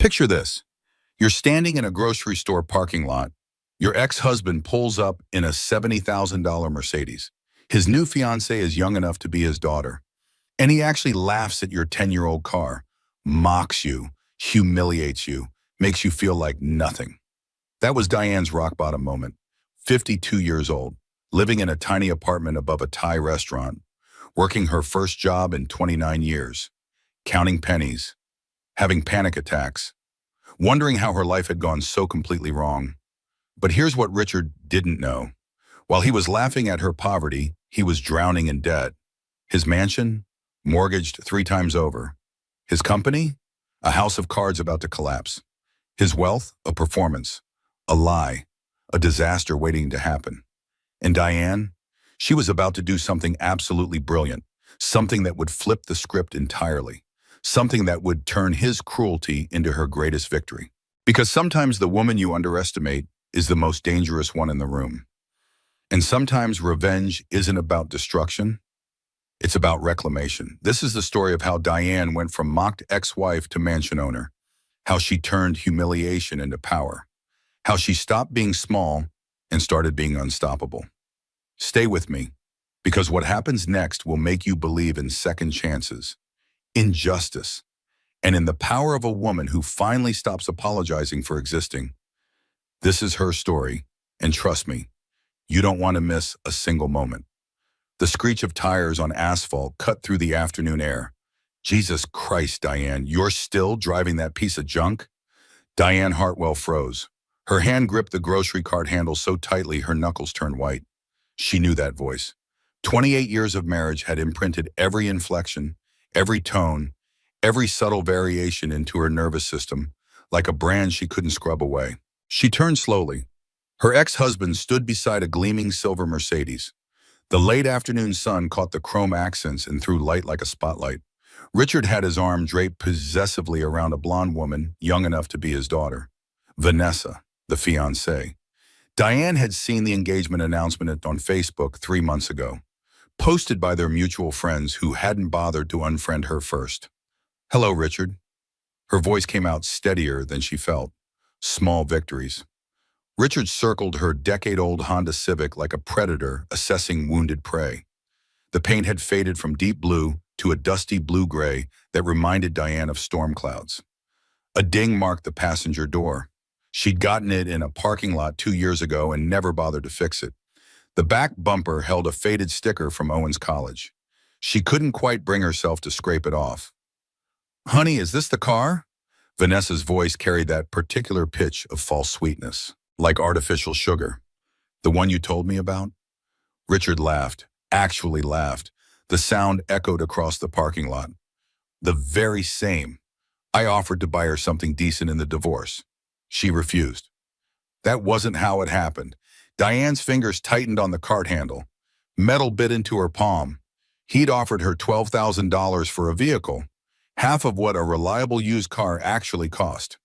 Picture this. You're standing in a grocery store parking lot. Your ex-husband pulls up in a $70,000 Mercedes. His new fiancée is young enough to be his daughter. And he actually laughs at your 10-year-old car, mocks you, humiliates you, makes you feel like nothing. That was Diane's rock bottom moment. 52 years old, living in a tiny apartment above a Thai restaurant, working her first job in 29 years, counting pennies, having panic attacks, wondering how her life had gone so completely wrong. But here's what Richard didn't know. While he was laughing at her poverty, he was drowning in debt. His mansion, mortgaged 3 times over. His company, a house of cards about to collapse. His wealth, a performance, a lie, a disaster waiting to happen. And Diane, she was about to do something absolutely brilliant, something that would flip the script entirely, something that would turn his cruelty into her greatest victory. Because sometimes the woman you underestimate is the most dangerous one in the room. And sometimes revenge isn't about destruction, it's about reclamation. This is the story of how Diane went from mocked ex-wife to mansion owner, how she turned humiliation into power, how she stopped being small and started being unstoppable. Stay with me, because what happens next will make you believe in second chances, in justice, and in the power of a woman who finally stops apologizing for existing. This is her story, and trust me, you don't want to miss a single moment. The screech of tires on asphalt cut through the afternoon air. Jesus Christ, Diane, you're still driving that piece of junk? Diane Hartwell froze. Her hand gripped the grocery cart handle so tightly her knuckles turned white. She knew that voice. 28 years of marriage had imprinted every inflection, every tone, every subtle variation into her nervous system, like a brand she couldn't scrub away. She turned slowly. Her ex-husband stood beside a gleaming silver Mercedes. The late afternoon sun caught the chrome accents and threw light like a spotlight. Richard had his arm draped possessively around a blonde woman young enough to be his daughter, Vanessa, the fiancée. Diane had seen the engagement announcement on Facebook 3 months ago, posted by their mutual friends who hadn't bothered to unfriend her first. "Hello, Richard." Her voice came out steadier than she felt. Small victories. Richard circled her decade-old Honda Civic like a predator assessing wounded prey. The paint had faded from deep blue to a dusty blue-gray that reminded Diane of storm clouds. A ding marked the passenger door. She'd gotten it in a parking lot 2 years ago and never bothered to fix it. The back bumper held a faded sticker from Owens College. She couldn't quite bring herself to scrape it off. "Honey, is this the car?" Vanessa's voice carried that particular pitch of false sweetness, like artificial sugar. "The one you told me about?" Richard laughed, actually laughed. The sound echoed across the parking lot. "The very same. I offered to buy her something decent in the divorce. She refused." That wasn't how it happened. Diane's fingers tightened on the cart handle. Metal bit into her palm. He'd offered her $12,000 for a vehicle, half of what a reliable used car actually cost.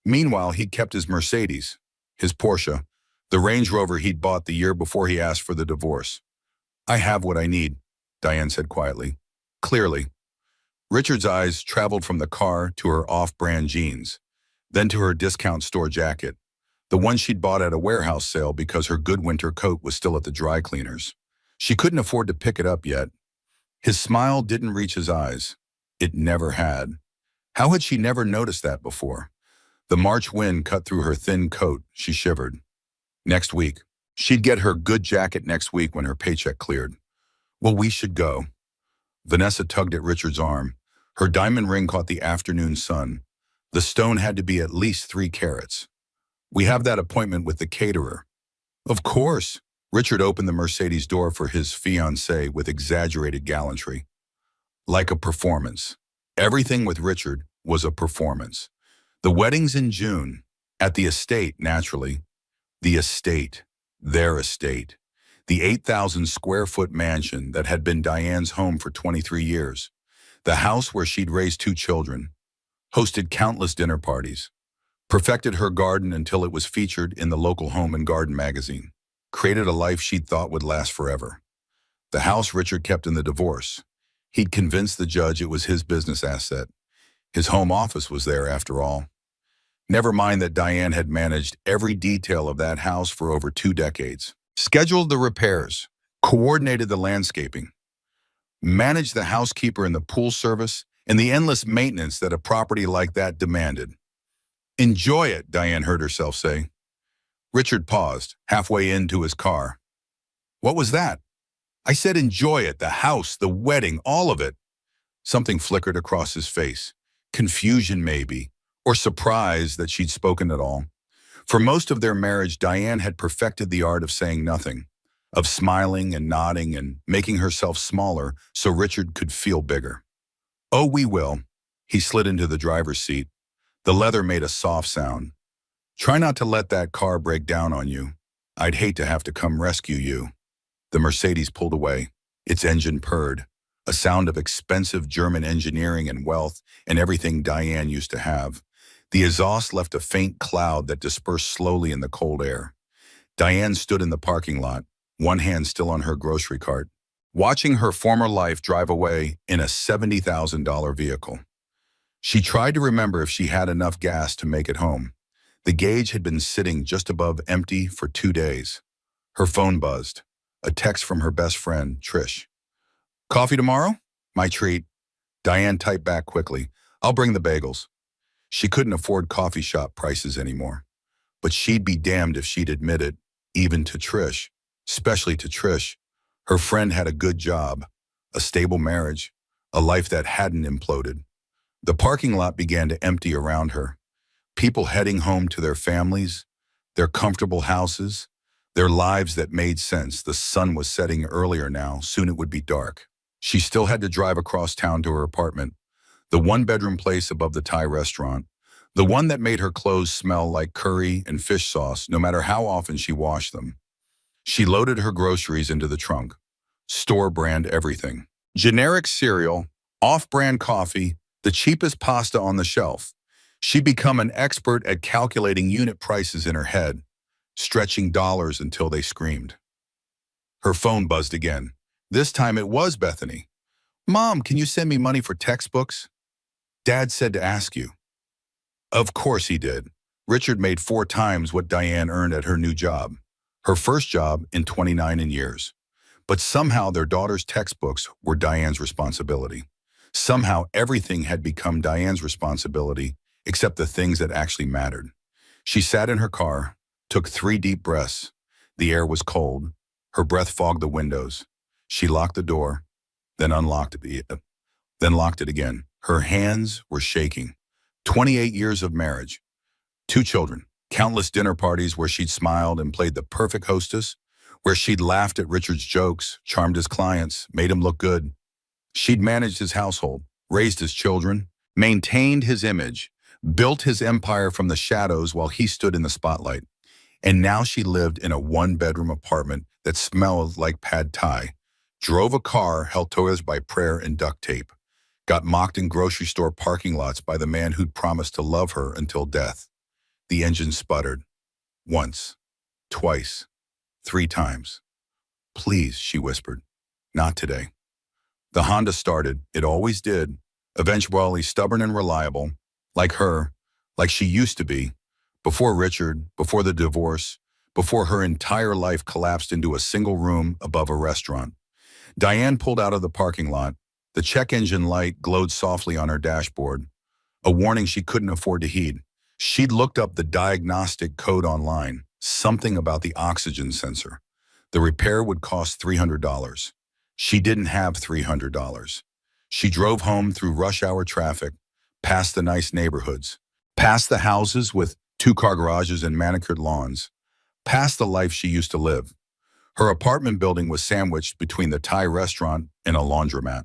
Meanwhile, he'd kept his Mercedes, his Porsche, the Range Rover he'd bought the year before he asked for the divorce. "I have what I need," Diane said quietly. Clearly. Richard's eyes traveled from the car to her off-brand jeans, then to her discount store jacket, the one she'd bought at a warehouse sale because her good winter coat was still at the dry cleaners. She couldn't afford to pick it up yet. His smile didn't reach his eyes. It never had. How had she never noticed that before? The March wind cut through her thin coat. She shivered. Next week. She'd get her good jacket next week when her paycheck cleared. "Well, we should go." Vanessa tugged at Richard's arm. Her diamond ring caught the afternoon sun. The stone had to be at least 3 carats. "We have that appointment with the caterer." "Of course." Richard opened the Mercedes door for his fiancée with exaggerated gallantry. Like a performance. Everything with Richard was a performance. The wedding's in June. At the estate, naturally. The estate. Their estate. The 8,000 square foot mansion that had been Diane's home for 23 years. The house where she'd raised 2 children. Hosted countless dinner parties. Perfected her garden until it was featured in the local home and garden magazine. Created a life she'd thought would last forever. The house Richard kept in the divorce. He'd convinced the judge it was his business asset. His home office was there after all. Never mind that Diane had managed every detail of that house for over 2 decades. Scheduled the repairs, coordinated the landscaping, managed the housekeeper and the pool service, and the endless maintenance that a property like that demanded. Enjoy it, Diane heard herself say. Richard paused, halfway into his car. What was that? I said enjoy it, the house, the wedding, all of it. Something flickered across his face. Confusion, maybe, or surprise that she'd spoken at all. For most of their marriage, Diane had perfected the art of saying nothing, of smiling and nodding and making herself smaller so Richard could feel bigger. Oh, we will. He slid into the driver's seat. The leather made a soft sound. Try not to let that car break down on you. I'd hate to have to come rescue you. The Mercedes pulled away. Its engine purred, a sound of expensive German engineering and wealth and everything Diane used to have. The exhaust left a faint cloud that dispersed slowly in the cold air. Diane stood in the parking lot, one hand still on her grocery cart, watching her former life drive away in a $70,000 vehicle. She tried to remember if she had enough gas to make it home. The gauge had been sitting just above empty for 2 days. Her phone buzzed. A text from her best friend, Trish. Coffee tomorrow? My treat. Diane typed back quickly. I'll bring the bagels. She couldn't afford coffee shop prices anymore. But she'd be damned if she'd admit it, even to Trish. Especially to Trish. Her friend had a good job, a stable marriage, a life that hadn't imploded. The parking lot began to empty around her. People heading home to their families, their comfortable houses, their lives that made sense. The sun was setting earlier now. Soon it would be dark. She still had to drive across town to her apartment, the one-bedroom place above the Thai restaurant, the one that made her clothes smell like curry and fish sauce no matter how often she washed them. She loaded her groceries into the trunk. Store-brand everything. Generic cereal, off-brand coffee, the cheapest pasta on the shelf. She'd become an expert at calculating unit prices in her head, stretching dollars until they screamed. Her phone buzzed again. This time it was Bethany. Mom, can you send me money for textbooks? Dad said to ask you. Of course he did. Richard made 4 times what Diane earned at her new job. Her first job in 29 years. But somehow their daughter's textbooks were Diane's responsibility. Somehow everything had become Diane's responsibility, except the things that actually mattered. She sat in her car, took 3 deep breaths. The air was cold. Her breath fogged the windows. She locked the door, then locked it again. Her hands were shaking. 28 years of marriage. 2 children. Countless dinner parties where she'd smiled and played the perfect hostess, where she'd laughed at Richard's jokes, charmed his clients, made him look good. She'd managed his household, raised his children, maintained his image, built his empire from the shadows while he stood in the spotlight. And now she lived in a 1-bedroom apartment that smelled like pad thai, drove a car held together by prayer and duct tape, got mocked in grocery store parking lots by the man who'd promised to love her until death. The engine sputtered. Once, twice, 3 times. Please, she whispered. Not today. The Honda started. It always did. Eventually stubborn and reliable, like her, like she used to be, before Richard, before the divorce, before her entire life collapsed into a single room above a restaurant. Diane pulled out of the parking lot. The check engine light glowed softly on her dashboard, a warning she couldn't afford to heed. She'd looked up the diagnostic code online, something about the oxygen sensor. The repair would cost $300. She didn't have $300. She drove home through rush hour traffic, past the nice neighborhoods, past the houses with 2-car garages and manicured lawns, past the life she used to live. Her apartment building was sandwiched between the Thai restaurant and a laundromat.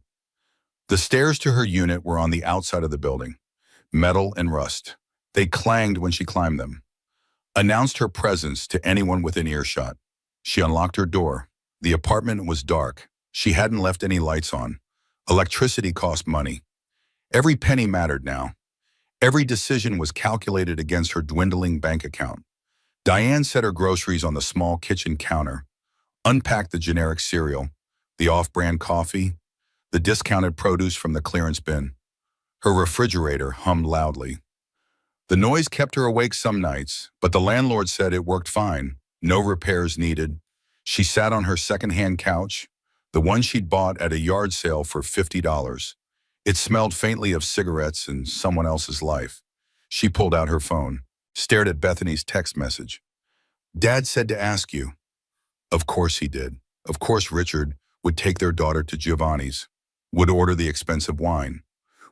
The stairs to her unit were on the outside of the building, metal and rust. They clanged when she climbed them, announced her presence to anyone within earshot. She unlocked her door. The apartment was dark. She hadn't left any lights on. Electricity cost money. Every penny mattered now. Every decision was calculated against her dwindling bank account. Diane set her groceries on the small kitchen counter, unpacked the generic cereal, the off-brand coffee, the discounted produce from the clearance bin. Her refrigerator hummed loudly. The noise kept her awake some nights, but the landlord said it worked fine. No repairs needed. She sat on her second-hand couch, the one she'd bought at a yard sale for $50. It smelled faintly of cigarettes and someone else's life. She pulled out her phone, stared at Bethany's text message. Dad said to ask you. Of course he did. Of course Richard would take their daughter to Giovanni's, would order the expensive wine,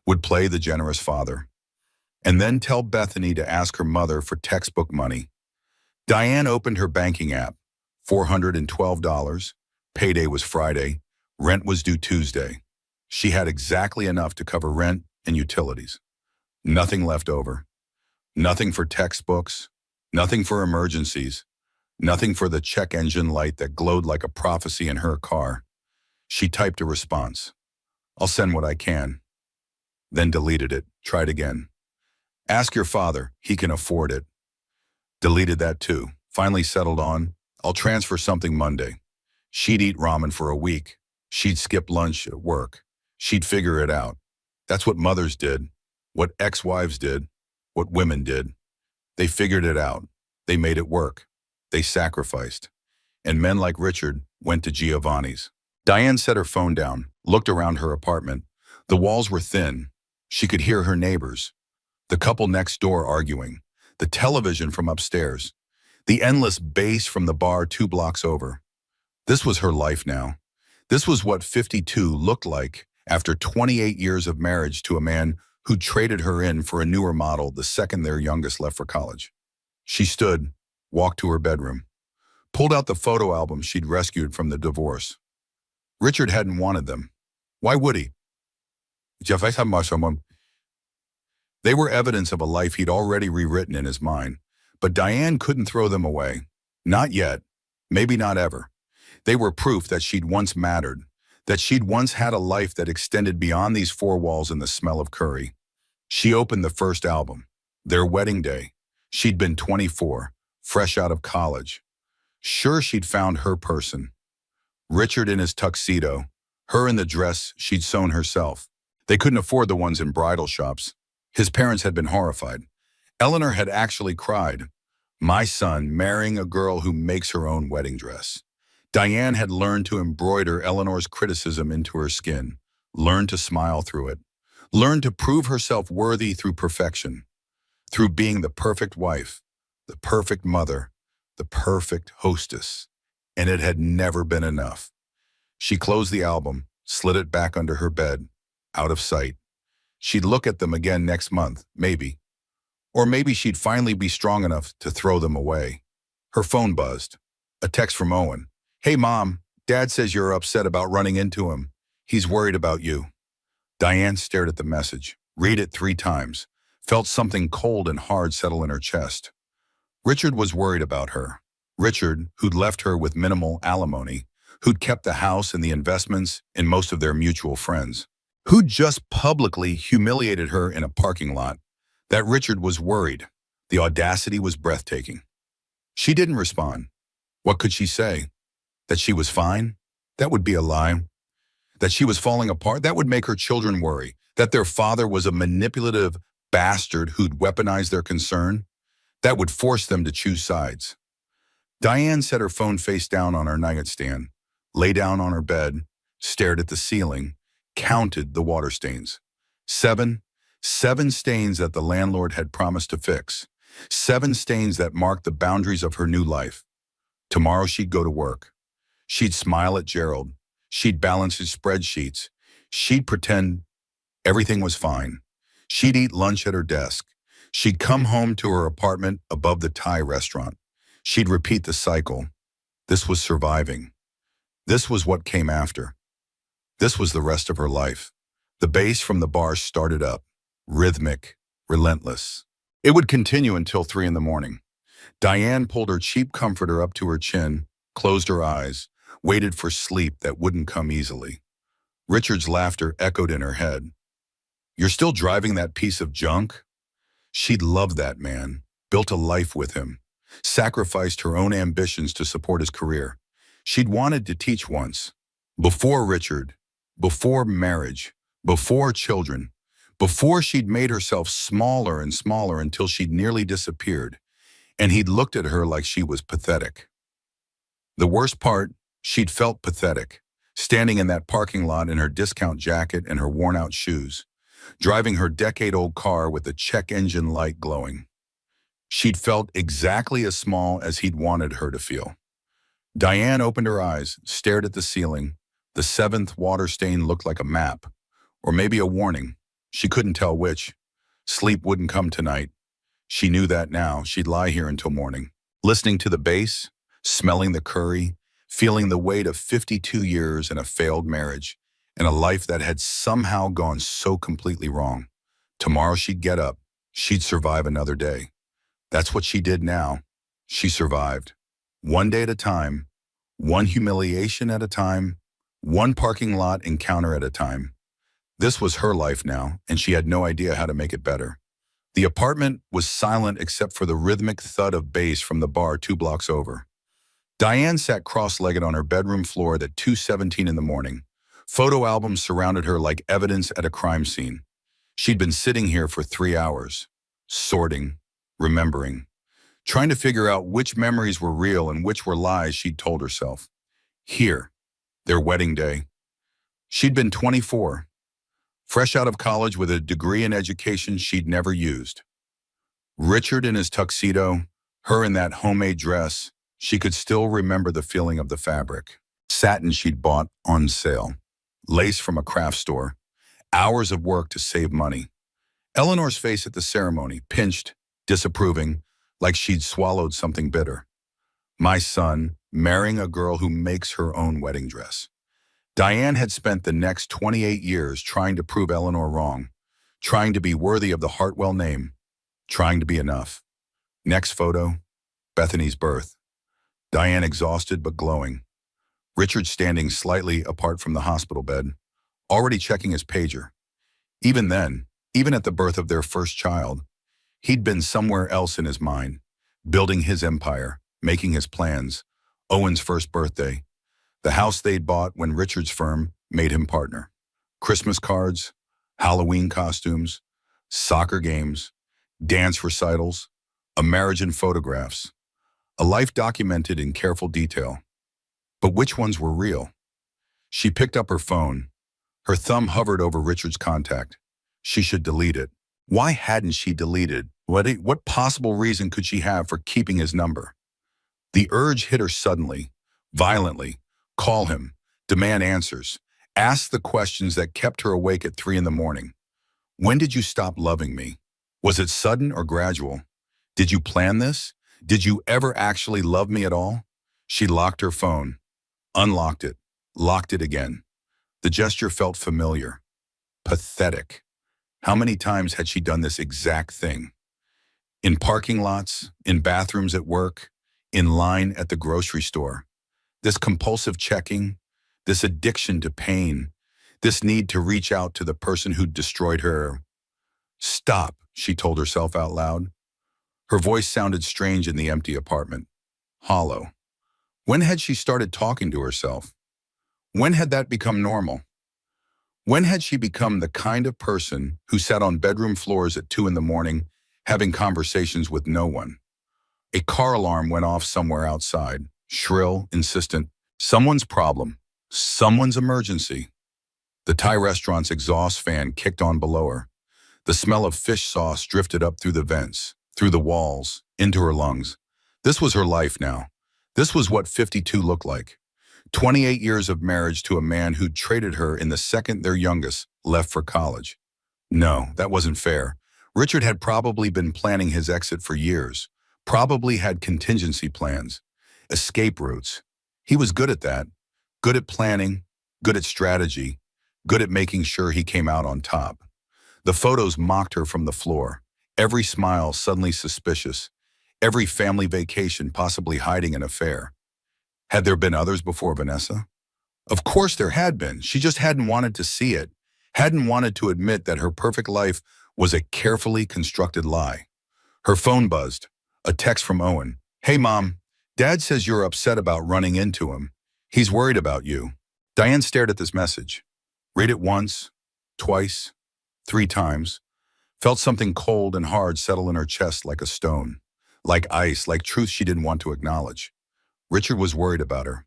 would play the generous father, and then tell Bethany to ask her mother for textbook money. Diane opened her banking app. $412. Payday was Friday. Rent was due Tuesday. She had exactly enough to cover rent and utilities. Nothing left over. Nothing for textbooks. Nothing for emergencies. Nothing for the check engine light that glowed like a prophecy in her car. She typed a response. I'll send what I can. Then deleted it. Tried again. Ask your father. He can afford it. Deleted that too. Finally settled on, I'll transfer something Monday. She'd eat ramen for a week. She'd skip lunch at work. She'd figure it out. That's what mothers did, what ex-wives did, what women did. They figured it out. They made it work. They sacrificed. And men like Richard went to Giovanni's. Diane set her phone down, looked around her apartment. The walls were thin. She could hear her neighbors. The couple next door arguing. The television from upstairs. The endless bass from the bar 2 blocks over. This was her life now. This was what 52 looked like after 28 years of marriage to a man who traded her in for a newer model the second their youngest left for college. She stood, walked to her bedroom, pulled out the photo album she'd rescued from the divorce. Richard hadn't wanted them. Why would he? They were evidence of a life he'd already rewritten in his mind, but Diane couldn't throw them away. Not yet. Maybe not ever. They were proof that she'd once mattered, that she'd once had a life that extended beyond these 4 walls and the smell of curry. She opened the first album, their wedding day. She'd been 24, fresh out of college. Sure, she'd found her person. Richard in his tuxedo, her in the dress she'd sewn herself. They couldn't afford the ones in bridal shops. His parents had been horrified. Eleanor had actually cried. My son marrying a girl who makes her own wedding dress. Diane had learned to embroider Eleanor's criticism into her skin, learned to smile through it, learned to prove herself worthy through perfection, through being the perfect wife, the perfect mother, the perfect hostess. And it had never been enough. She closed the album, slid it back under her bed, out of sight. She'd look at them again next month, maybe. Or maybe she'd finally be strong enough to throw them away. Her phone buzzed. A text from Owen. Hey, Mom, Dad says you're upset about running into him. He's worried about you. Diane stared at the message, read it 3 times, felt something cold and hard settle in her chest. Richard was worried about her. Richard, who'd left her with minimal alimony, who'd kept the house and the investments in most of their mutual friends, who'd just publicly humiliated her in a parking lot. That Richard was worried. The audacity was breathtaking. She didn't respond. What could she say? That she was fine? That would be a lie. That she was falling apart? That would make her children worry. That their father was a manipulative bastard who'd weaponized their concern? That would force them to choose sides. Diane set her phone face down on her nightstand, lay down on her bed, stared at the ceiling, counted the water stains. 7 stains that the landlord had promised to fix. 7 stains that marked the boundaries of her new life. Tomorrow she'd go to work. She'd smile at Gerald. She'd balance his spreadsheets. She'd pretend everything was fine. She'd eat lunch at her desk. She'd come home to her apartment above the Thai restaurant. She'd repeat the cycle. This was surviving. This was what came after. This was the rest of her life. The bass from the bar started up, rhythmic, relentless. It would continue until 3 in the morning. Diane pulled her cheap comforter up to her chin, closed her eyes, waited for sleep that wouldn't come easily. Richard's laughter echoed in her head. You're still driving that piece of junk? She'd loved that man, built a life with him, sacrificed her own ambitions to support his career. She'd wanted to teach once. Before Richard, before marriage, before children, Before, she'd made herself smaller and smaller until she'd nearly disappeared, and he'd looked at her like she was pathetic. The worst part, she'd felt pathetic, standing in that parking lot in her discount jacket and her worn-out shoes, driving her decade-old car with the check engine light glowing. She'd felt exactly as small as he'd wanted her to feel. Diane opened her eyes, stared at the ceiling. The seventh water stain looked like a map, or maybe a warning. She couldn't tell which. Sleep wouldn't come tonight. She knew that now. She'd lie here until morning, listening to the bass, smelling the curry, feeling the weight of 52 years and a failed marriage, and a life that had somehow gone so completely wrong. Tomorrow she'd get up. She'd survive another day. That's what she did now. She survived. One day at a time, one humiliation at a time, one parking lot encounter at a time. This was her life now, and she had no idea how to make it better. The apartment was silent except for the rhythmic thud of bass from the bar 2 blocks over. Diane sat cross-legged on her bedroom floor at 2:17 in the morning. Photo albums surrounded her like evidence at a crime scene. She'd been sitting here for 3 hours, sorting, remembering, trying to figure out which memories were real and which were lies she'd told herself. Here, their wedding day. She'd been 24, fresh out of college with a degree in education she'd never used. Richard in his tuxedo, her in that homemade dress. She could still remember the feeling of the fabric. Satin she'd bought on sale. Lace from a craft store. Hours of work to save money. Eleanor's face at the ceremony, pinched, disapproving, like she'd swallowed something bitter. My son, marrying a girl who makes her own wedding dress. Diane had spent the next 28 years trying to prove Eleanor wrong, trying to be worthy of the Hartwell name, trying to be enough. Next photo, Bethany's birth. Diane exhausted but glowing. Richard standing slightly apart from the hospital bed, already checking his pager. Even then, even at the birth of their first child, he'd been somewhere else in his mind, building his empire, making his plans. Owen's first birthday. The house they'd bought when Richard's firm made him partner. Christmas cards, Halloween costumes, soccer games, dance recitals, a marriage in photographs. A life documented in careful detail. But which ones were real? She picked up her phone. Her thumb hovered over Richard's contact. She should delete it. Why hadn't she deleted? What possible reason could she have for keeping his number? The urge hit her suddenly, violently. Call him, demand answers, ask the questions that kept her awake at 3 in the morning. When did you stop loving me? Was it sudden or gradual? Did you plan this? Did you ever actually love me at all? She locked her phone, unlocked it, locked it again. The gesture felt familiar, pathetic. How many times had she done this exact thing? In parking lots, in bathrooms at work, in line at the grocery store. This compulsive checking, this addiction to pain, this need to reach out to the person who'd destroyed her. Stop, she told herself out loud. Her voice sounded strange in the empty apartment, hollow. When had she started talking to herself? When had that become normal? When had she become the kind of person who sat on bedroom floors at 2 in the morning, having conversations with no one? A car alarm went off somewhere outside, shrill, insistent. Someone's problem, someone's emergency. The Thai restaurant's exhaust fan kicked on below her. The smell of fish sauce drifted up through the vents, through the walls, into her lungs. This was her life now. This was what 52 looked like. 28 years of marriage to a man who'd traded her in the second their youngest left for college. No, that wasn't fair. Richard had probably been planning his exit for years, probably had contingency plans, escape routes. He was good at that, good at planning, good at strategy, good at making sure he came out on top. The photos mocked her from the floor. Every smile suddenly suspicious. Every family vacation possibly hiding an affair. Had there been others before Vanessa? Of course there had been. She just hadn't wanted to see it, hadn't wanted to admit that her perfect life was a carefully constructed lie. Her phone buzzed. A text from Owen. Hey, Mom. Dad says you're upset about running into him. He's worried about you. Diane stared at this message. Read it once, twice, 3 times, felt something cold and hard settle in her chest like a stone, like ice, like truth she didn't want to acknowledge. Richard was worried about her.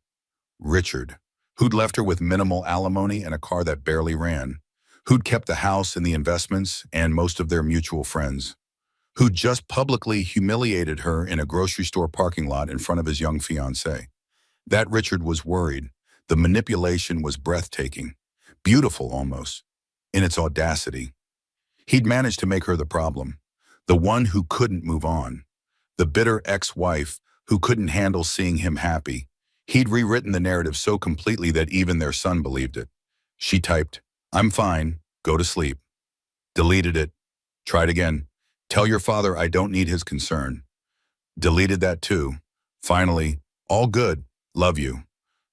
Richard, who'd left her with minimal alimony and a car that barely ran, who'd kept the house and the investments and most of their mutual friends, who'd just publicly humiliated her in a grocery store parking lot in front of his young fiancée. That Richard was worried. The manipulation was breathtaking, beautiful almost, in its audacity. He'd managed to make her the problem, the one who couldn't move on, the bitter ex-wife who couldn't handle seeing him happy. He'd rewritten the narrative so completely that even their son believed it. She typed, "I'm fine, go to sleep." Deleted it. Tried again. "Tell your father I don't need his concern." Deleted that too. Finally, "All good, love you."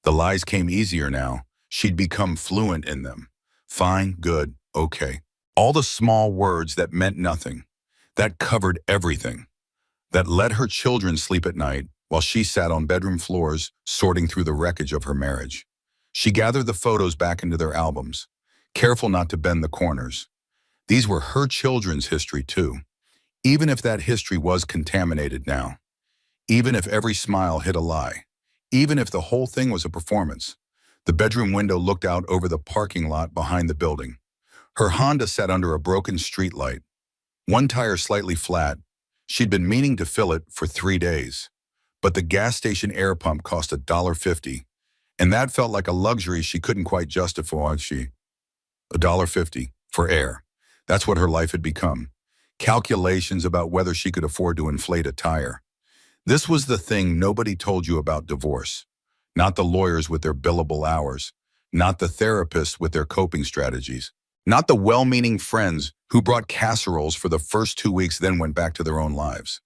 The lies came easier now. She'd become fluent in them. Fine, good, okay. All the small words that meant nothing, that covered everything, that let her children sleep at night while she sat on bedroom floors sorting through the wreckage of her marriage. She gathered the photos back into their albums, careful not to bend the corners. These were her children's history too, even if that history was contaminated now, even if every smile hid a lie, even if the whole thing was a performance. The bedroom window looked out over the parking lot behind the building. Her Honda sat under a broken streetlight, one tire slightly flat. She'd been meaning to fill it for 3 days, but the gas station air pump cost $1.50, and that felt like a luxury she couldn't quite justify. $1.50 for air. That's what her life had become. Calculations about whether she could afford to inflate a tire. This was the thing nobody told you about divorce. Not the lawyers with their billable hours, not the therapists with their coping strategies, not the well-meaning friends who brought casseroles for the first 2 weeks then went back to their own lives.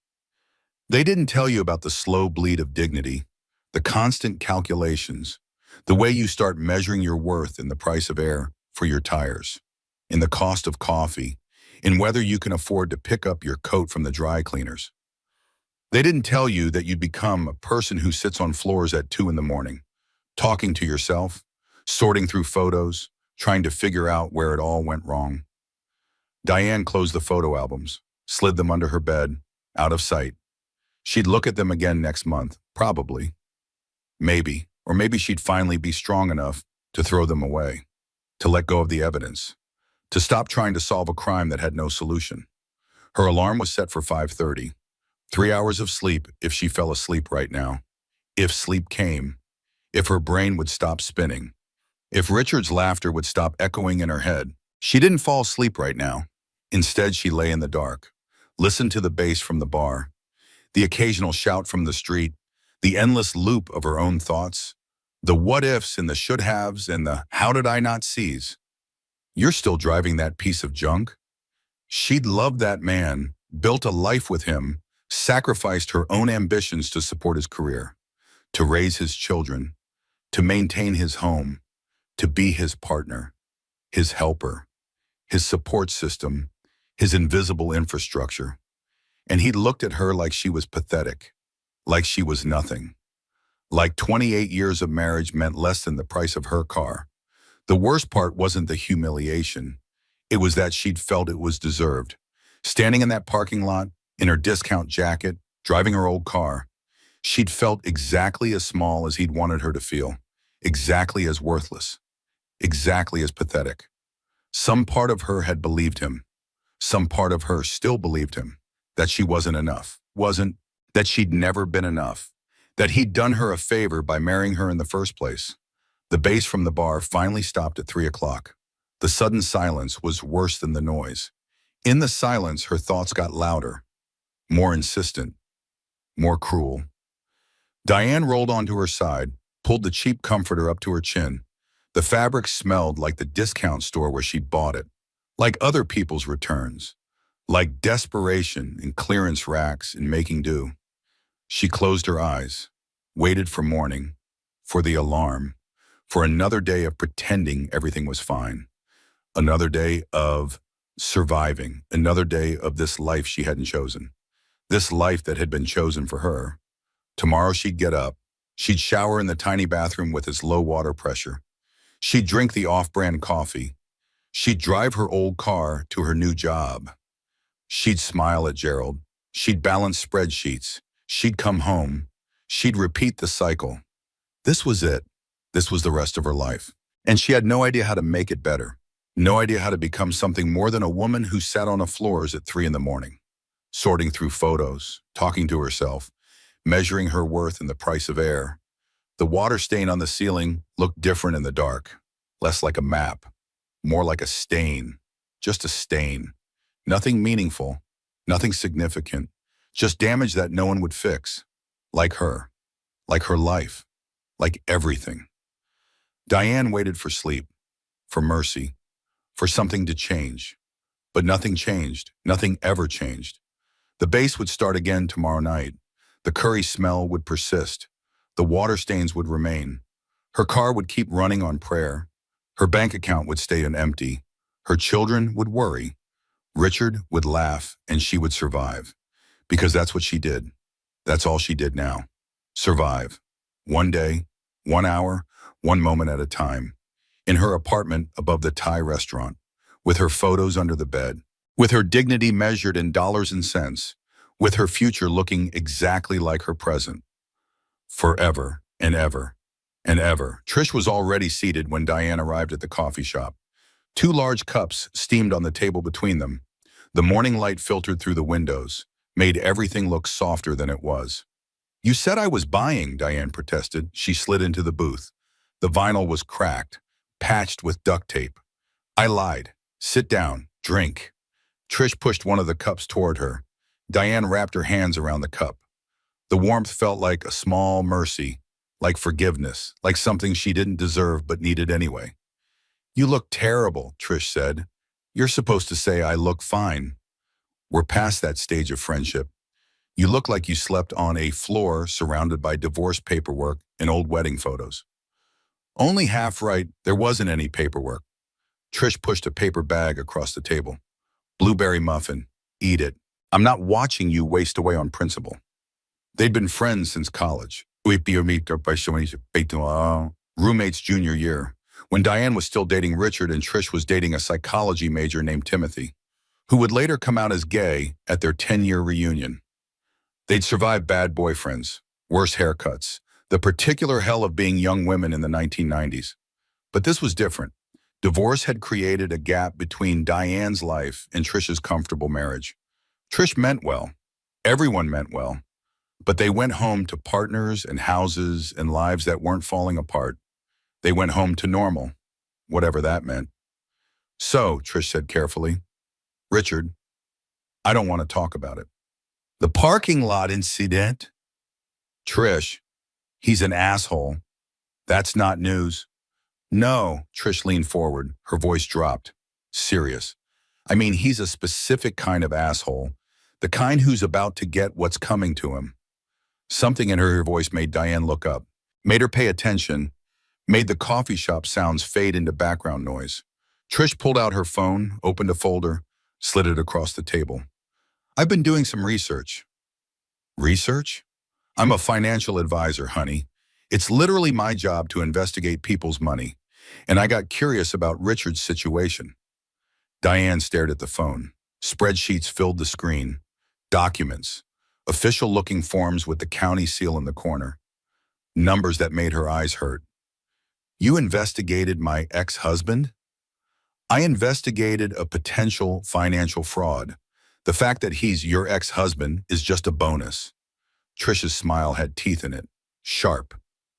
They didn't tell you about the slow bleed of dignity, the constant calculations, the way you start measuring your worth in the price of air for your tires, in the cost of coffee, in whether you can afford to pick up your coat from the dry cleaners. They didn't tell you that you'd become a person who sits on floors at 2 in the morning, talking to yourself, sorting through photos, trying to figure out where it all went wrong. Diane closed the photo albums, slid them under her bed, out of sight. She'd look at them again next month, probably. Maybe, or maybe she'd finally be strong enough to throw them away, to let go of the evidence, to stop trying to solve a crime that had no solution. Her alarm was set for 5:30. 3 hours of sleep if she fell asleep right now. If sleep came. If her brain would stop spinning. If Richard's laughter would stop echoing in her head. She didn't fall asleep right now. Instead, she lay in the dark, listened to the bass from the bar, the occasional shout from the street, the endless loop of her own thoughts, the what-ifs and the should-haves and the how-did-I-not-sees. You're still driving that piece of junk? She'd loved that man, built a life with him, sacrificed her own ambitions to support his career, to raise his children, to maintain his home, to be his partner, his helper, his support system, his invisible infrastructure. And he looked at her like she was pathetic, like she was nothing, like 28 years of marriage meant less than the price of her car. The worst part wasn't the humiliation. It was that she'd felt it was deserved. Standing in that parking lot, in her discount jacket, driving her old car, she'd felt exactly as small as he'd wanted her to feel, exactly as worthless, exactly as pathetic. Some part of her had believed him. Some part of her still believed him, that she wasn't enough, that she'd never been enough, that he'd done her a favor by marrying her in the first place. The bass from the bar finally stopped at 3 o'clock. The sudden silence was worse than the noise. In the silence, her thoughts got louder, more insistent, more cruel. Diane rolled onto her side, pulled the cheap comforter up to her chin. The fabric smelled like the discount store where she'd bought it, like other people's returns, like desperation in clearance racks and making do. She closed her eyes, waited for morning, for the alarm, for another day of pretending everything was fine, another day of surviving, another day of this life she hadn't chosen. This life that had been chosen for her. Tomorrow she'd get up. She'd shower in the tiny bathroom with its low water pressure. She'd drink the off-brand coffee. She'd drive her old car to her new job. She'd smile at Gerald. She'd balance spreadsheets. She'd come home. She'd repeat the cycle. This was it. This was the rest of her life. And she had no idea how to make it better. No idea how to become something more than a woman who sat on the floors at 3 in the morning, sorting through photos, talking to herself, measuring her worth in the price of air. The water stain on the ceiling looked different in the dark, less like a map, more like a stain, just a stain. Nothing meaningful, nothing significant, just damage that no one would fix. Like her life, like everything. Diane waited for sleep, for mercy, for something to change. But nothing changed, nothing ever changed. The base would start again tomorrow night. The curry smell would persist. The water stains would remain. Her car would keep running on prayer. Her bank account would stay empty. Her children would worry. Richard would laugh, and she would survive. Because that's what she did. That's all she did now. Survive. One day, 1 hour, 1 moment at a time. In her apartment above the Thai restaurant, with her photos under the bed, with her dignity measured in dollars and cents, with her future looking exactly like her present. Forever and ever and ever. Trish was already seated when Diane arrived at the coffee shop. 2 large cups steamed on the table between them. The morning light filtered through the windows, made everything look softer than it was. You said I was buying, Diane protested. She slid into the booth. The vinyl was cracked, patched with duct tape. I lied. Sit down, drink. Trish pushed one of the cups toward her. Diane wrapped her hands around the cup. The warmth felt like a small mercy, like forgiveness, like something she didn't deserve but needed anyway. You look terrible, Trish said. You're supposed to say I look fine. We're past that stage of friendship. You look like you slept on a floor surrounded by divorce paperwork and old wedding photos. Only half right, there wasn't any paperwork. Trish pushed a paper bag across the table. Blueberry muffin. Eat it. I'm not watching you waste away on principle. They'd been friends since college. Roommates junior year, when Diane was still dating Richard and Trish was dating a psychology major named Timothy, who would later come out as gay at their 10-year reunion. They'd survived bad boyfriends, worse haircuts, the particular hell of being young women in the 1990s. But this was different. Divorce had created a gap between Diane's life and Trish's comfortable marriage. Trish meant well. Everyone meant well. But they went home to partners and houses and lives that weren't falling apart. They went home to normal, whatever that meant. So, Trish said carefully, Richard, I don't want to talk about it. The parking lot incident? Trish, he's an asshole. That's not news. No, Trish leaned forward. Her voice dropped. Serious. I mean, he's a specific kind of asshole. The kind who's about to get what's coming to him. Something in her voice made Diane look up, made her pay attention, made the coffee shop sounds fade into background noise. Trish pulled out her phone, opened a folder, slid it across the table. I've been doing some research. Research? I'm a financial advisor, honey. It's literally my job to investigate people's money, and I got curious about Richard's situation. Diane stared at the phone. Spreadsheets filled the screen. Documents. Official-looking forms with the county seal in the corner. Numbers that made her eyes hurt. You investigated my ex-husband? I investigated a potential financial fraud. The fact that he's your ex-husband is just a bonus. Trish's smile had teeth in it. Sharp.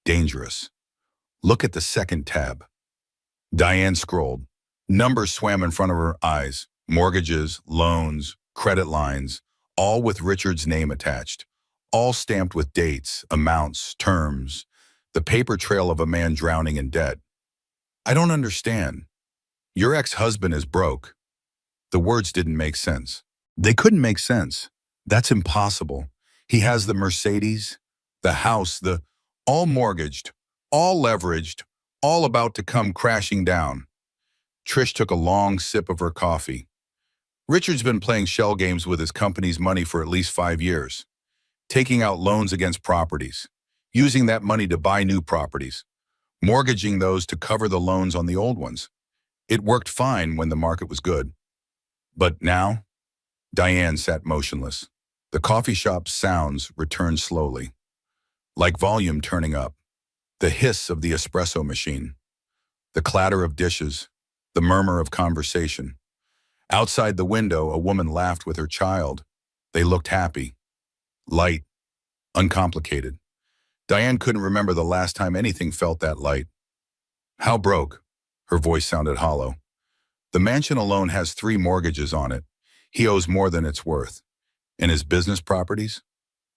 Dangerous. Look at the second tab. Diane scrolled. Numbers swam in front of her eyes. Mortgages, loans, credit lines, all with Richard's name attached. All stamped with dates, amounts, terms. The paper trail of a man drowning in debt. I don't understand. Your ex-husband is broke. The words didn't make sense. They couldn't make sense. That's impossible. He has the Mercedes, the house, all mortgaged, all leveraged, all about to come crashing down. Trish took a long sip of her coffee. Richard's been playing shell games with his company's money for at least 5 years, taking out loans against properties, using that money to buy new properties, mortgaging those to cover the loans on the old ones. It worked fine when the market was good. But now, Diane sat motionless. The coffee shop's sounds returned slowly, like volume turning up. The hiss of the espresso machine, the clatter of dishes, the murmur of conversation. Outside the window, a woman laughed with her child. They looked happy, light, uncomplicated. Diane couldn't remember the last time anything felt that light. How broke? Her voice sounded hollow. The mansion alone has 3 mortgages on it. He owes more than it's worth. And his business properties?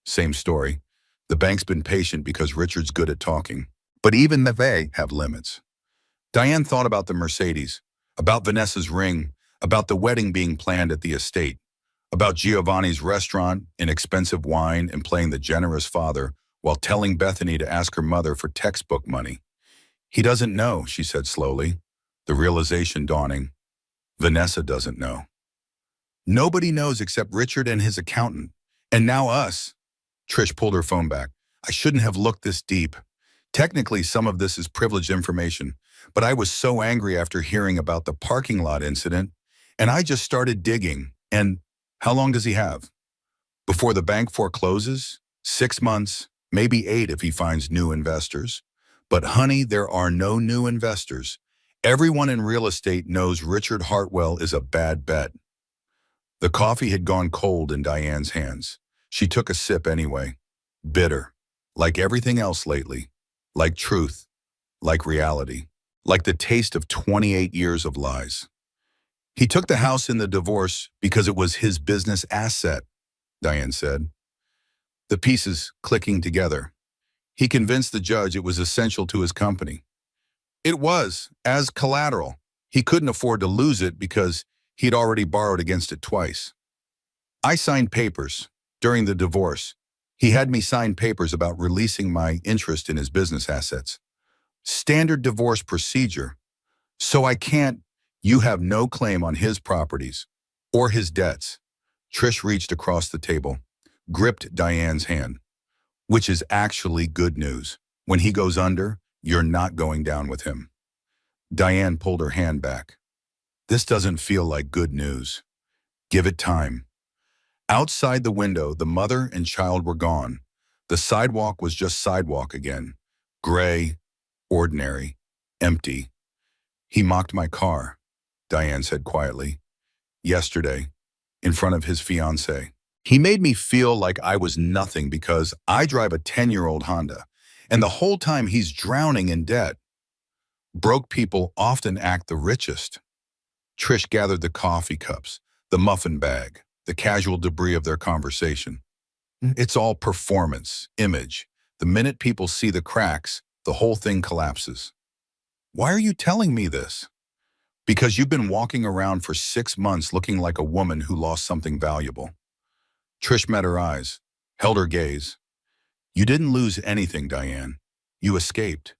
Same story. The bank's been patient because Richard's good at talking. But even they have limits. Diane thought about the Mercedes, about Vanessa's ring, about the wedding being planned at the estate, about Giovanni's restaurant and expensive wine and playing the generous father while telling Bethany to ask her mother for textbook money. He doesn't know, she said slowly, the realization dawning. Vanessa doesn't know. Nobody knows except Richard and his accountant. And now us. Trish pulled her phone back. I shouldn't have looked this deep. Technically, some of this is privileged information, but I was so angry after hearing about the parking lot incident, and I just started digging. And how long does he have? Before the bank forecloses? 6 months, maybe 8 if he finds new investors. But honey, there are no new investors. Everyone in real estate knows Richard Hartwell is a bad bet. The coffee had gone cold in Diane's hands. She took a sip anyway. Bitter, like everything else lately. Like truth, like reality, like the taste of 28 years of lies. He took the house in the divorce because it was his business asset, Diane said. The pieces clicking together. He convinced the judge it was essential to his company. It was, as collateral. He couldn't afford to lose it because he'd already borrowed against it twice. I signed papers during the divorce. He had me sign papers about releasing my interest in his business assets. Standard divorce procedure. So I can't, you have no claim on his properties or his debts. Trish reached across the table, gripped Diane's hand, which is actually good news. When he goes under, you're not going down with him. Diane pulled her hand back. This doesn't feel like good news. Give it time. Outside the window, the mother and child were gone. The sidewalk was just sidewalk again. Gray, ordinary, empty. He mocked my car, Diane said quietly. Yesterday, in front of his fiancée. He made me feel like I was nothing because I drive a 10-year-old Honda, and the whole time he's drowning in debt. Broke people often act the richest. Trish gathered the coffee cups, the muffin bag, the casual debris of their conversation. It's all performance, image. The minute people see the cracks, the whole thing collapses. Why are you telling me this? Because you've been walking around for 6 months looking like a woman who lost something valuable. Trish met her eyes, held her gaze. You didn't lose anything, Diane. You escaped.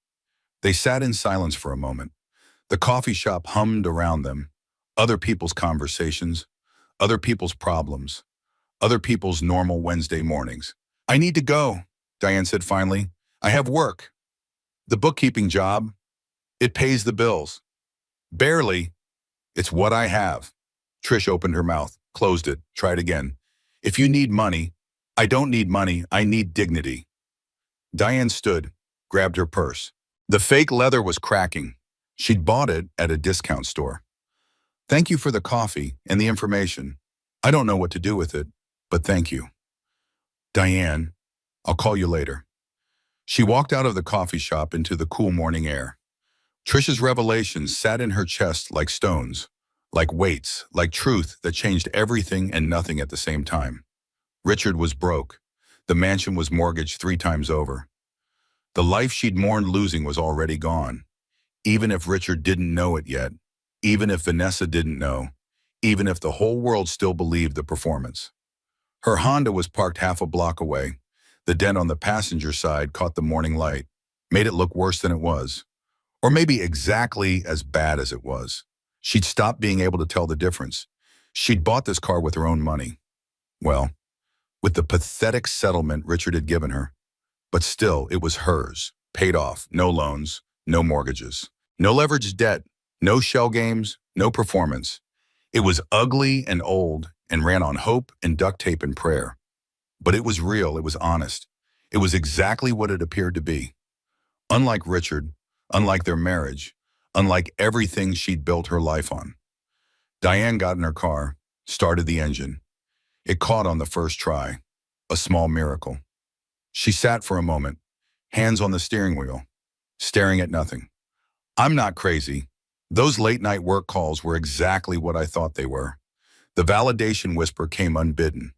They sat in silence for a moment. The coffee shop hummed around them. Other people's conversations, other people's problems, other people's normal Wednesday mornings. I need to go, Diane said finally. I have work. The bookkeeping job, it pays the bills. Barely. It's what I have. Trish opened her mouth, closed it, tried again. If you need money, I don't need money, I need dignity. Diane stood, grabbed her purse. The fake leather was cracking. She'd bought it at a discount store. Thank you for the coffee and the information. I don't know what to do with it, but thank you. Diane, I'll call you later. She walked out of the coffee shop into the cool morning air. Trish's revelations sat in her chest like stones, like weights, like truth that changed everything and nothing at the same time. Richard was broke. The mansion was mortgaged 3 times over. The life she'd mourned losing was already gone. Even if Richard didn't know it yet, even if Vanessa didn't know, even if the whole world still believed the performance. Her Honda was parked half a block away. The dent on the passenger side caught the morning light, made it look worse than it was. Or maybe exactly as bad as it was. She'd stopped being able to tell the difference. She'd bought this car with her own money. Well, with the pathetic settlement Richard had given her. But still, it was hers, paid off, no loans, no mortgages, no leveraged debt, No shell games, no performance. It was ugly and old and ran on hope and duct tape and prayer. But it was real, it was honest. It was exactly what it appeared to be. Unlike Richard, unlike their marriage, unlike everything she'd built her life on. Diane got in her car, started the engine. It caught on the first try, a small miracle. She sat for a moment, hands on the steering wheel, staring at nothing. I'm not crazy. Those late-night work calls were exactly what I thought they were. The validation whisper came unbidden,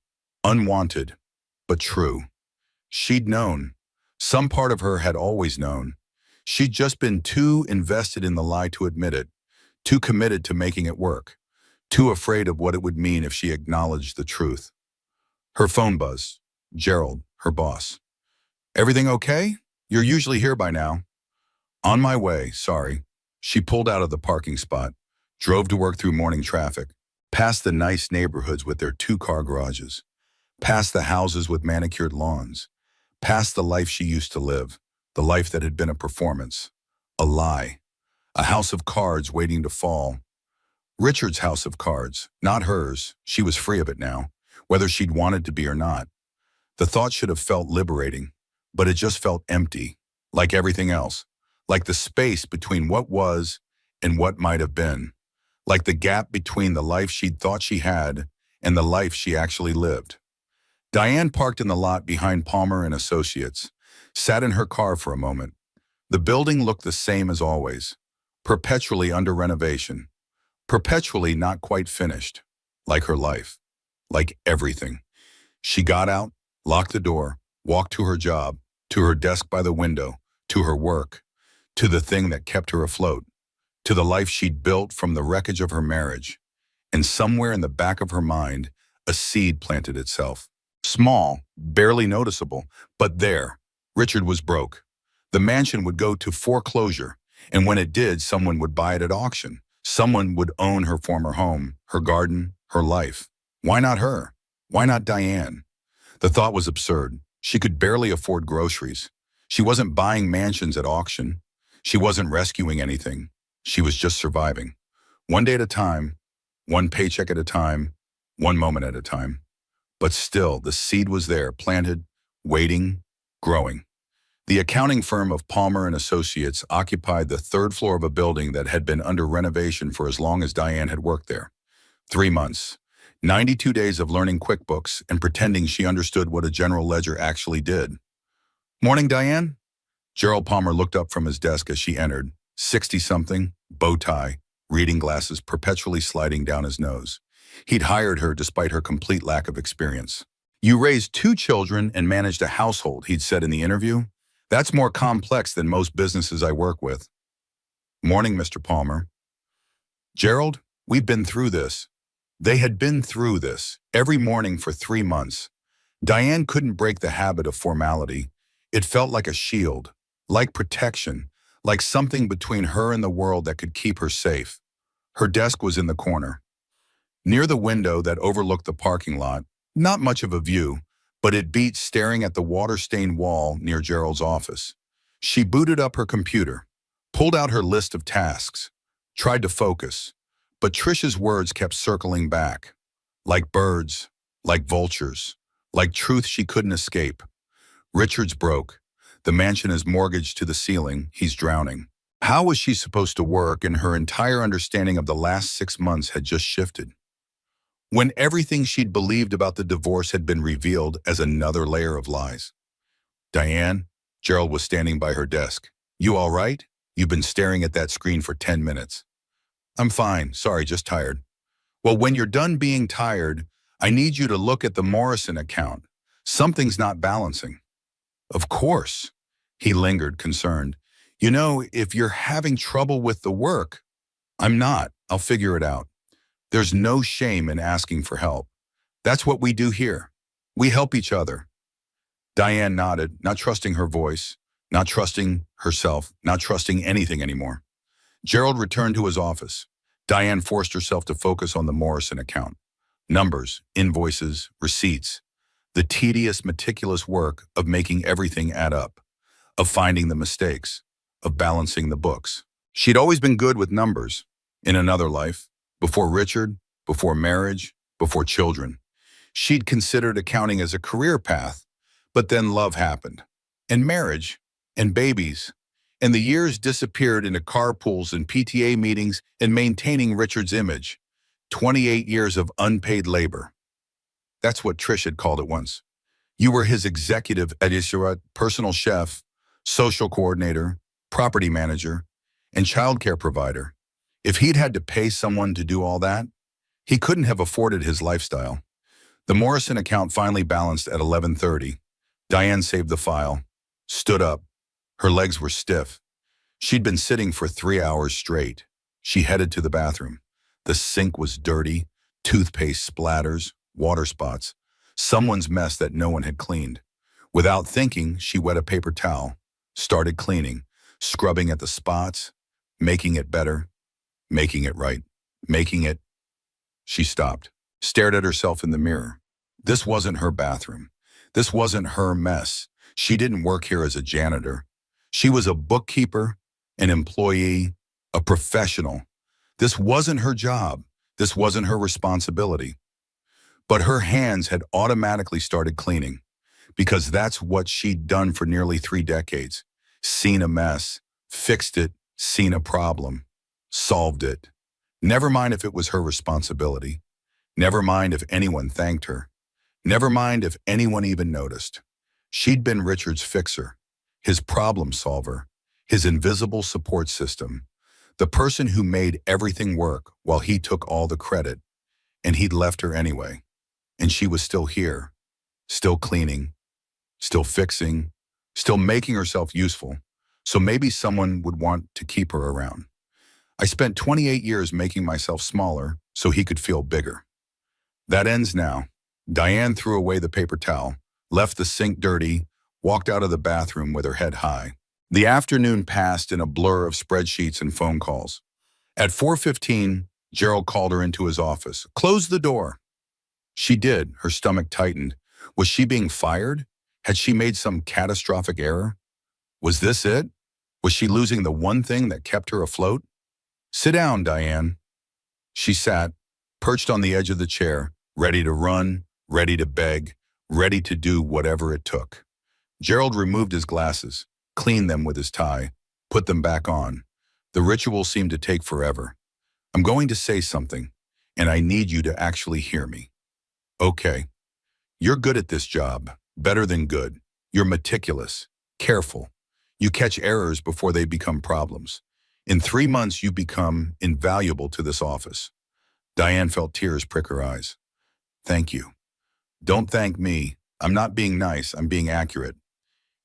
unwanted, but true. She'd known. Some part of her had always known. She'd just been too invested in the lie to admit it, too committed to making it work, too afraid of what it would mean if she acknowledged the truth. Her phone buzzed. Gerald, her boss. Everything okay? You're usually here by now. On my way, sorry. She pulled out of the parking spot, drove to work through morning traffic, past the nice neighborhoods with their two-car garages, past the houses with manicured lawns, past the life she used to live, the life that had been a performance, a lie, a house of cards waiting to fall. Richard's house of cards, not hers. She was free of it now, whether she'd wanted to be or not. The thought should have felt liberating, but it just felt empty, like everything else, like the space between what was and what might have been, like the gap between the life she'd thought she had and the life she actually lived. Diane parked in the lot behind Palmer and Associates, sat in her car for a moment. The building looked the same as always, perpetually under renovation, perpetually not quite finished, like her life, like everything. She got out, locked the door, walked to her job, to her desk by the window, to her work, to the thing that kept her afloat, to the life she'd built from the wreckage of her marriage. And somewhere in the back of her mind, a seed planted itself. Small, barely noticeable, but there. Richard was broke. The mansion would go to foreclosure, and when it did, someone would buy it at auction. Someone would own her former home, her garden, her life. Why not her? Why not Diane? The thought was absurd. She could barely afford groceries. She wasn't buying mansions at auction. She wasn't rescuing anything. She was just surviving. One day at a time, one paycheck at a time, one moment at a time. But still, the seed was there, planted, waiting, growing. The accounting firm of Palmer and Associates occupied the third floor of a building that had been under renovation for as long as Diane had worked there. 3 months, 92 days of learning QuickBooks and pretending she understood what a general ledger actually did. Morning, Diane? Gerald Palmer looked up from his desk as she entered, 60-something, bow tie, reading glasses perpetually sliding down his nose. He'd hired her despite her complete lack of experience. You raised 2 children and managed a household, he'd said in the interview. That's more complex than most businesses I work with. Morning, Mr. Palmer. Gerald, we've been through this. They had been through this every morning for 3 months. Diane couldn't break the habit of formality. It felt like a shield, like protection, like something between her and the world that could keep her safe. Her desk was in the corner, near the window that overlooked the parking lot. Not much of a view, but it beat staring at the water-stained wall near Gerald's office. She booted up her computer, pulled out her list of tasks, tried to focus, but Trish's words kept circling back, like birds, like vultures, like truth she couldn't escape. Richard's broke. The mansion is mortgaged to the ceiling. He's drowning. How was she supposed to work, and her entire understanding of the last 6 months had just shifted? When everything she'd believed about the divorce had been revealed as another layer of lies. Diane, Gerald was standing by her desk. You all right? You've been staring at that screen for 10 minutes. I'm fine, sorry, just tired. Well, when you're done being tired, I need you to look at the Morrison account. Something's not balancing. Of course. He lingered, concerned. You know, if you're having trouble with the work, I'm not. I'll figure it out. There's no shame in asking for help. That's what we do here. We help each other. Diane nodded, not trusting her voice, not trusting herself, not trusting anything anymore. Gerald returned to his office. Diane forced herself to focus on the Morrison account. Numbers, invoices, receipts. The tedious, meticulous work of making everything add up, of finding the mistakes, of balancing the books. She'd always been good with numbers. In another life, before Richard, before marriage, before children, she'd considered accounting as a career path, but then love happened. And marriage, and babies, and the years disappeared into carpools and PTA meetings and maintaining Richard's image. 28 years of unpaid labor. That's what Trish had called it once. You were his executive editor, personal chef, social coordinator, property manager, and childcare provider. If he'd had to pay someone to do all that, he couldn't have afforded his lifestyle. The Morrison account finally balanced at 11:30. Diane saved the file, stood up. Her legs were stiff. She'd been sitting for 3 hours straight. She headed to the bathroom. The sink was dirty, toothpaste splatters, water spots, someone's mess that no one had cleaned. Without thinking, she wet a paper towel, started cleaning, scrubbing at the spots, making it better, making it right, making it. She stopped, stared at herself in the mirror. This wasn't her bathroom. This wasn't her mess. She didn't work here as a janitor. She was a bookkeeper, an employee, a professional. This wasn't her job. This wasn't her responsibility. But her hands had automatically started cleaning because that's what she'd done for nearly 3 decades. Seen a mess, fixed it, seen a problem, solved it. Never mind if it was her responsibility. Never mind if anyone thanked her. Never mind if anyone even noticed. She'd been Richard's fixer, his problem solver, his invisible support system, the person who made everything work while he took all the credit, and he'd left her anyway. And she was still here, still cleaning, still fixing, still making herself useful, so maybe someone would want to keep her around. I spent 28 years making myself smaller so he could feel bigger. That ends now. Diane threw away the paper towel, left the sink dirty, walked out of the bathroom with her head high. The afternoon passed in a blur of spreadsheets and phone calls. At 4:15, Gerald called her into his office. Close the door. She did, her stomach tightened. Was she being fired? Had she made some catastrophic error? Was this it? Was she losing the one thing that kept her afloat? Sit down, Diane. She sat, perched on the edge of the chair, ready to run, ready to beg, ready to do whatever it took. Gerald removed his glasses, cleaned them with his tie, put them back on. The ritual seemed to take forever. I'm going to say something, and I need you to actually hear me. Okay. You're good at this job, better than good. You're meticulous, careful. You catch errors before they become problems. In 3 months, you become invaluable to this office. Diane felt tears prick her eyes. Thank you. Don't thank me. I'm not being nice, I'm being accurate.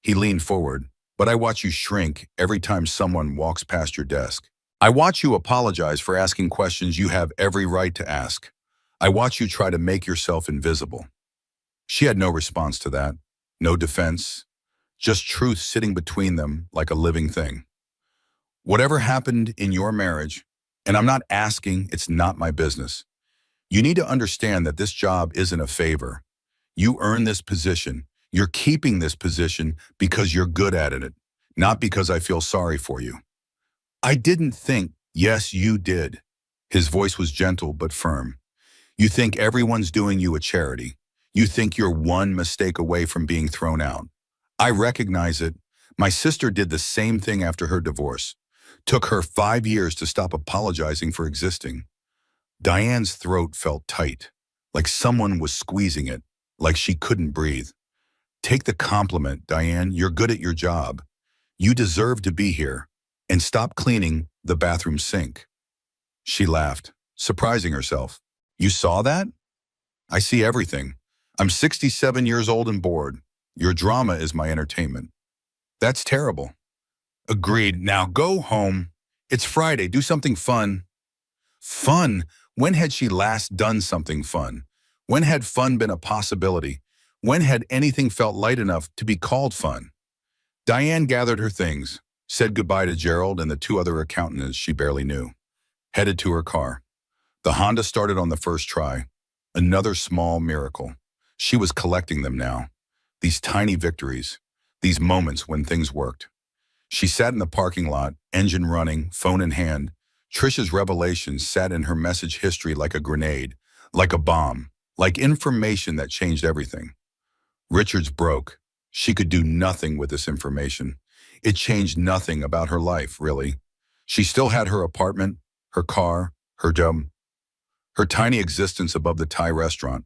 He leaned forward. But I watch you shrink every time someone walks past your desk. I watch you apologize for asking questions you have every right to ask. I watch you try to make yourself invisible. She had no response to that, no defense, just truth sitting between them like a living thing. Whatever happened in your marriage, and I'm not asking, it's not my business. You need to understand that this job isn't a favor. You earn this position. You're keeping this position because you're good at it, not because I feel sorry for you. I didn't think, yes, you did. His voice was gentle but firm. You think everyone's doing you a charity. You think you're one mistake away from being thrown out. I recognize it. My sister did the same thing after her divorce. Took her 5 years to stop apologizing for existing. Diane's throat felt tight, like someone was squeezing it, like she couldn't breathe. Take the compliment, Diane. You're good at your job. You deserve to be here. And stop cleaning the bathroom sink. She laughed, surprising herself. You saw that? I see everything. I'm 67 years old and bored. Your drama is my entertainment. That's terrible. Agreed. Now go home. It's Friday. Do something fun. Fun? When had she last done something fun? When had fun been a possibility? When had anything felt light enough to be called fun? Diane gathered her things, said goodbye to Gerald and the 2 other accountants she barely knew, headed to her car. The Honda started on the first try. Another small miracle. She was collecting them now. These tiny victories, these moments when things worked. She sat in the parking lot, engine running, phone in hand, Trisha's revelations sat in her message history like a grenade, like a bomb, like information that changed everything. Richard's broke. She could do nothing with this information. It changed nothing about her life, really. She still had her apartment, her car, her job, her tiny existence above the Thai restaurant,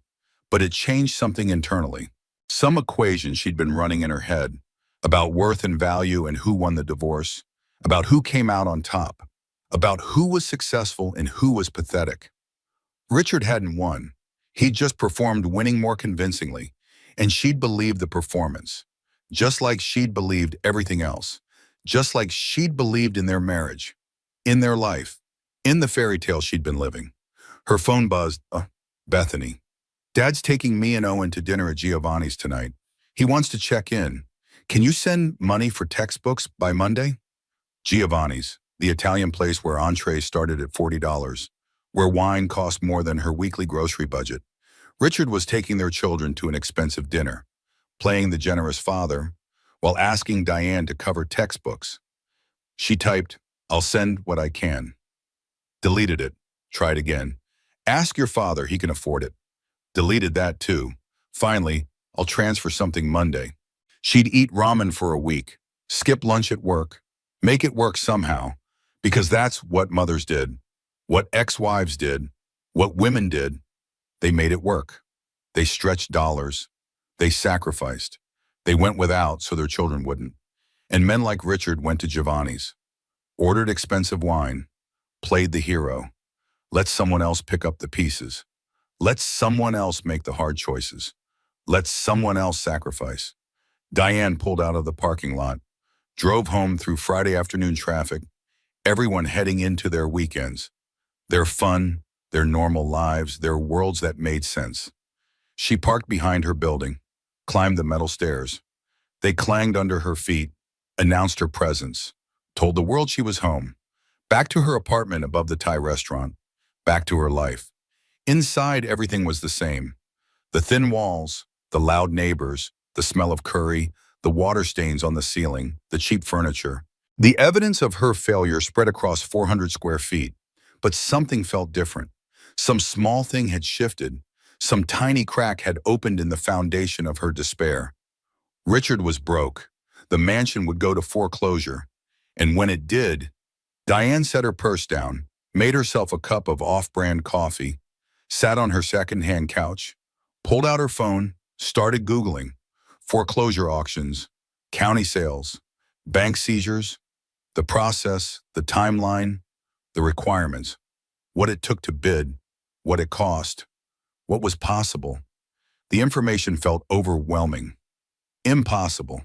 but it changed something internally. Some equation she'd been running in her head about worth and value and who won the divorce, about who came out on top, about who was successful and who was pathetic. Richard hadn't won. He'd just performed winning more convincingly, and she'd believed the performance, just like she'd believed everything else, just like she'd believed in their marriage, in their life, in the fairy tale she'd been living. Her phone buzzed. Bethany. Dad's taking me and Owen to dinner at Giovanni's tonight. He wants to check in. Can you send money for textbooks by Monday? Giovanni's, the Italian place where entrees started at $40, where wine cost more than her weekly grocery budget. Richard was taking their children to an expensive dinner, playing the generous father, while asking Diane to cover textbooks. She typed, "I'll send what I can." Deleted it. Tried again. "Ask your father, he can afford it." Deleted that too. Finally, "I'll transfer something Monday." She'd eat ramen for a week, skip lunch at work, make it work somehow, because that's what mothers did, what ex-wives did, what women did. They made it work. They stretched dollars. They sacrificed. They went without so their children wouldn't. And men like Richard went to Giovanni's, ordered expensive wine, played the hero, let someone else pick up the pieces. Let someone else make the hard choices. Let someone else sacrifice. Diane pulled out of the parking lot, drove home through Friday afternoon traffic, everyone heading into their weekends, their fun, their normal lives, their worlds that made sense. She parked behind her building, climbed the metal stairs. They clanged under her feet, announced her presence, told the world she was home, back to her apartment above the Thai restaurant, back to her life. Inside, everything was the same. The thin walls, the loud neighbors, the smell of curry, the water stains on the ceiling, the cheap furniture. The evidence of her failure spread across 400 square feet, but something felt different. Some small thing had shifted. Some tiny crack had opened in the foundation of her despair. Richard was broke. The mansion would go to foreclosure. And when it did, Diane set her purse down, made herself a cup of off-brand coffee, sat on her second-hand couch, pulled out her phone, started Googling foreclosure auctions, county sales, bank seizures, the process, the timeline, the requirements, what it took to bid, what it cost, what was possible. The information felt overwhelming. Impossible.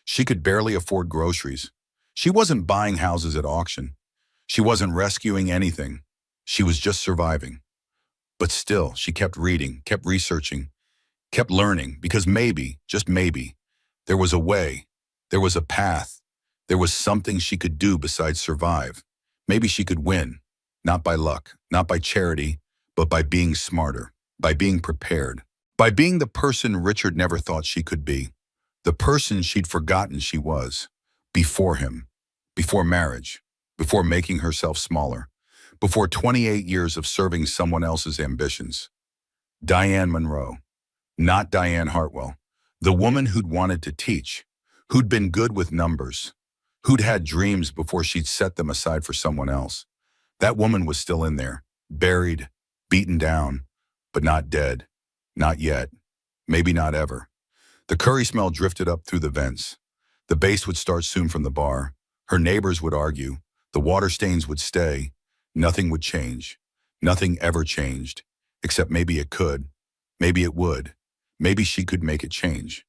She could barely afford groceries. She wasn't buying houses at auction. She wasn't rescuing anything. She was just surviving. But still, she kept reading, kept researching, kept learning, because maybe, just maybe, there was a way, there was a path, there was something she could do besides survive. Maybe she could win, not by luck, not by charity, but by being smarter, by being prepared, by being the person Richard never thought she could be, the person she'd forgotten she was, before him, before marriage, before making herself smaller, before 28 years of serving someone else's ambitions. Diane Monroe, not Diane Hartwell, the woman who'd wanted to teach, who'd been good with numbers, who'd had dreams before she'd set them aside for someone else. That woman was still in there, buried, beaten down, but not dead, not yet, maybe not ever. The curry smell drifted up through the vents. The bass would start soon from the bar. Her neighbors would argue. The water stains would stay. Nothing would change. Nothing ever changed, except maybe it could. Maybe it would. Maybe she could make it change.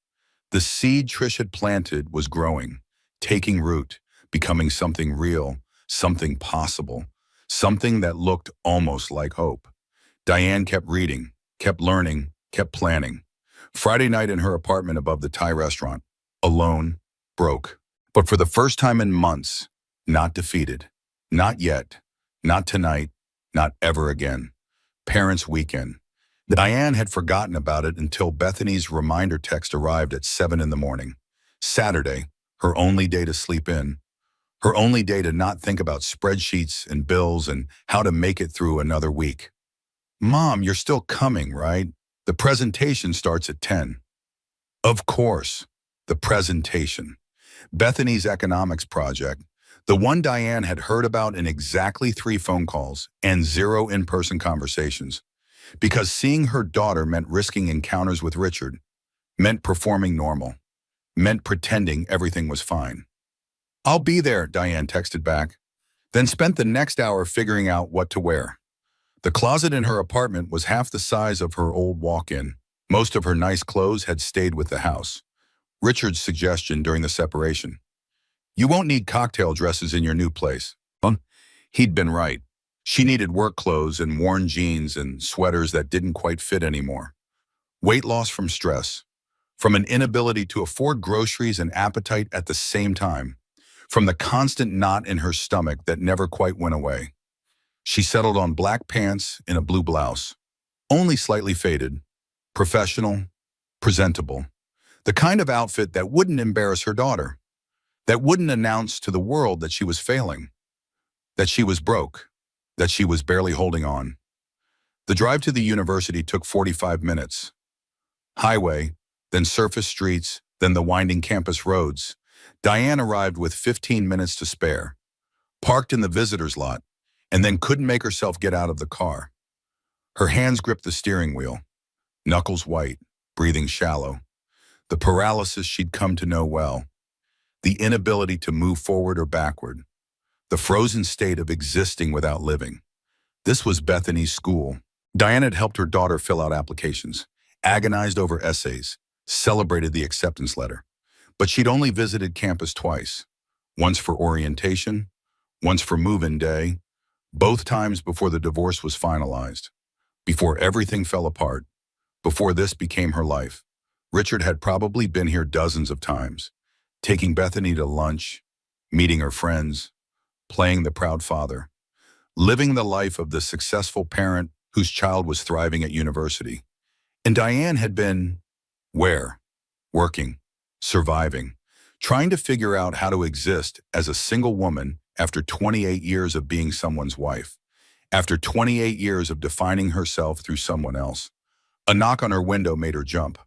The seed Trish had planted was growing, taking root, becoming something real, something possible, something that looked almost like hope. Diane kept reading, kept learning, kept planning. Friday night in her apartment above the Thai restaurant, alone, broke. But for the first time in months, not defeated. Not yet. Not tonight. Not ever again. Parents' weekend. Diane had forgotten about it until Bethany's reminder text arrived at 7 in the morning. Saturday, her only day to sleep in. Her only day to not think about spreadsheets and bills and how to make it through another week. Mom, you're still coming, right? The presentation starts at 10. Of course, the presentation. Bethany's economics project, the one Diane had heard about in exactly 3 phone calls and 0 in-person conversations. Because seeing her daughter meant risking encounters with Richard, meant performing normal, meant pretending everything was fine. I'll be there, Diane texted back, then spent the next hour figuring out what to wear. The closet in her apartment was half the size of her old walk-in. Most of her nice clothes had stayed with the house. Richard's suggestion during the separation. You won't need cocktail dresses in your new place. He'd been right. She needed work clothes and worn jeans and sweaters that didn't quite fit anymore. Weight loss from stress, from an inability to afford groceries and appetite at the same time, from the constant knot in her stomach that never quite went away. She settled on black pants and a blue blouse, only slightly faded, professional, presentable, the kind of outfit that wouldn't embarrass her daughter, that wouldn't announce to the world that she was failing, that she was broke, that she was barely holding on. The drive to the university took 45 minutes. Highway, then surface streets, then the winding campus roads. Diane arrived with 15 minutes to spare, parked in the visitor's lot, and then couldn't make herself get out of the car. Her hands gripped the steering wheel, knuckles white, breathing shallow. The paralysis she'd come to know well. The inability to move forward or backward. The frozen state of existing without living. This was Bethany's school. Diane had helped her daughter fill out applications, agonized over essays, celebrated the acceptance letter. But she'd only visited campus twice, once for orientation, once for move-in day, both times before the divorce was finalized, before everything fell apart, before this became her life. Richard had probably been here dozens of times, taking Bethany to lunch, meeting her friends, playing the proud father, living the life of the successful parent whose child was thriving at university. And Diane had been, where? Working, surviving, trying to figure out how to exist as a single woman after 28 years of being someone's wife, after 28 years of defining herself through someone else. A knock on her window made her jump,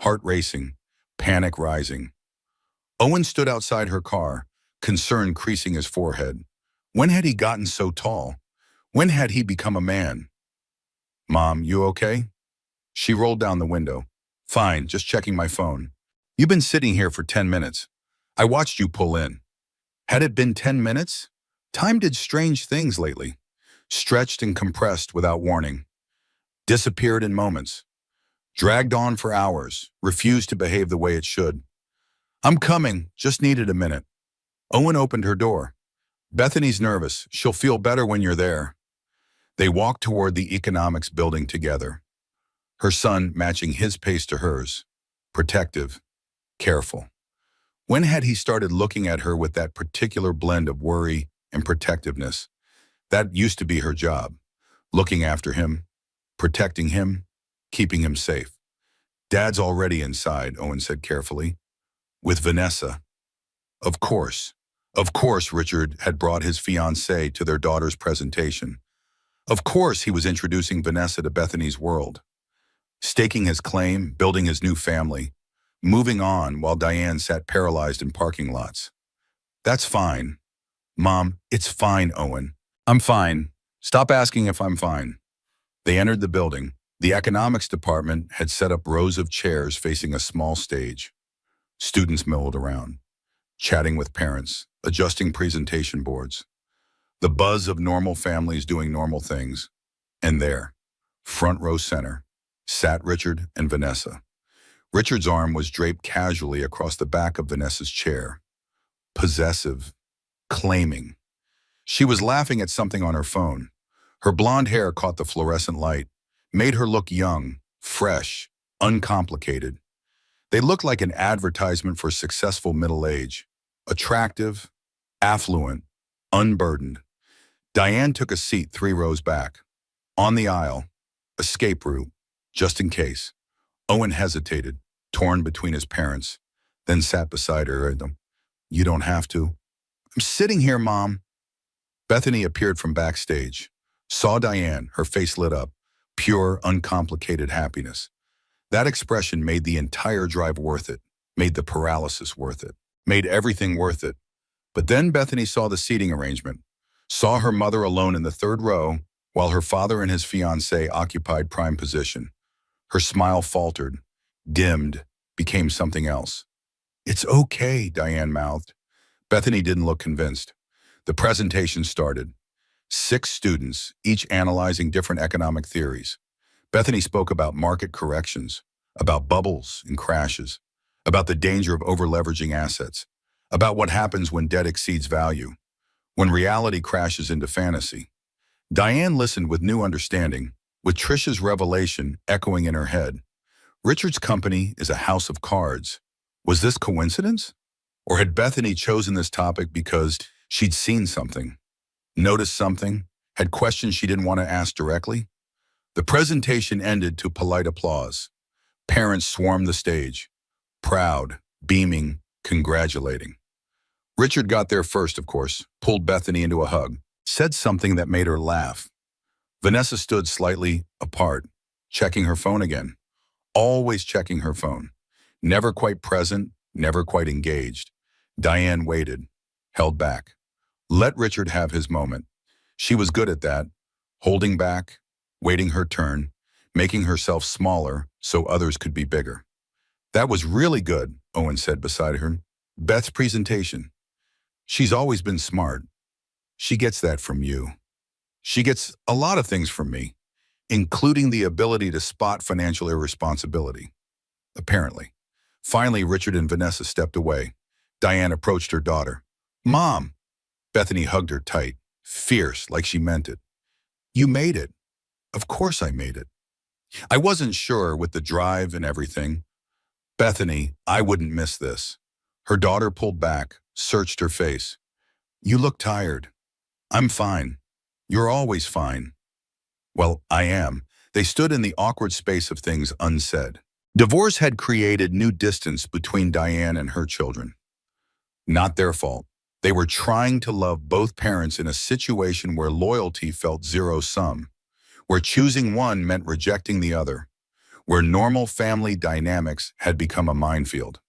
heart racing, panic rising. Owen stood outside her car, concern creasing his forehead. When had he gotten so tall? When had he become a man? Mom, you okay? She rolled down the window. Fine, just checking my phone. You've been sitting here for 10 minutes. I watched you pull in. Had it been 10 minutes? Time did strange things lately. Stretched and compressed without warning. Disappeared in moments. Dragged on for hours, refused to behave the way it should. I'm coming, just needed a minute. Owen opened her door. Bethany's nervous. She'll feel better when you're there. They walked toward the economics building together. Her son matching his pace to hers. Protective, careful. When had he started looking at her with that particular blend of worry and protectiveness? That used to be her job. Looking after him, protecting him, keeping him safe. Dad's already inside, Owen said carefully. With Vanessa. Of course. Of course Richard had brought his fiancée to their daughter's presentation. Of course he was introducing Vanessa to Bethany's world. Staking his claim, building his new family. Moving on while Diane sat paralyzed in parking lots. That's fine. Mom, it's fine, Owen. I'm fine. Stop asking if I'm fine. They entered the building. The economics department had set up rows of chairs facing a small stage. Students milled around, chatting with parents, adjusting presentation boards. The buzz of normal families doing normal things. And there, front row center, sat Richard and Vanessa. Richard's arm was draped casually across the back of Vanessa's chair. Possessive, claiming. She was laughing at something on her phone. Her blonde hair caught the fluorescent light, made her look young, fresh, uncomplicated. They looked like an advertisement for successful middle age. Attractive, affluent, unburdened. Diane took a seat 3 rows back. On the aisle, escape route, just in case. Owen hesitated, torn between his parents, then sat beside her. You don't have to. I'm sitting here, Mom. Bethany appeared from backstage, saw Diane, her face lit up, pure, uncomplicated happiness. That expression made the entire drive worth it, made the paralysis worth it, made everything worth it. But then Bethany saw the seating arrangement, saw her mother alone in the third row, while her father and his fiancée occupied prime position. Her smile faltered, dimmed, became something else. It's okay, Diane mouthed. Bethany didn't look convinced. The presentation started. 6 students, each analyzing different economic theories. Bethany spoke about market corrections, about bubbles and crashes, about the danger of over-leveraging assets, about what happens when debt exceeds value, when reality crashes into fantasy. Diane listened with new understanding, with Trisha's revelation echoing in her head. Richard's company is a house of cards. Was this coincidence? Or had Bethany chosen this topic because she'd seen something, noticed something, had questions she didn't want to ask directly? The presentation ended to polite applause. Parents swarmed the stage, proud, beaming, congratulating. Richard got there first, of course, pulled Bethany into a hug, said something that made her laugh. Vanessa stood slightly apart, checking her phone again, always checking her phone. Never quite present, never quite engaged. Diane waited, held back. Let Richard have his moment. She was good at that, holding back, waiting her turn, making herself smaller so others could be bigger. That was really good, Owen said beside her. Beth's presentation. She's always been smart. She gets that from you. She gets a lot of things from me, including the ability to spot financial irresponsibility. Apparently. Finally, Richard and Vanessa stepped away. Diane approached her daughter. Mom! Bethany hugged her tight, fierce, like she meant it. You made it. Of course I made it. I wasn't sure with the drive and everything. Bethany, I wouldn't miss this. Her daughter pulled back, searched her face. You look tired. I'm fine. You're always fine. Well, I am. They stood in the awkward space of things unsaid. Divorce had created new distance between Diane and her children. Not their fault. They were trying to love both parents in a situation where loyalty felt zero-sum, where choosing one meant rejecting the other, where normal family dynamics had become a minefield.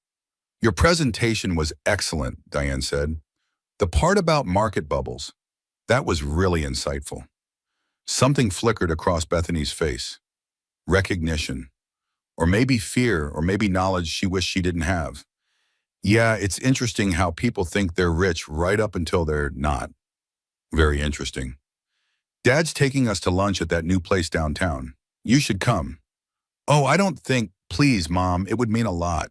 Your presentation was excellent, Diane said. The part about market bubbles, that was really insightful. Something flickered across Bethany's face. Recognition. Or maybe fear, or maybe knowledge she wished she didn't have. Yeah, it's interesting how people think they're rich right up until they're not. Very interesting. Dad's taking us to lunch at that new place downtown. You should come. Oh, I don't think, please, Mom, it would mean a lot.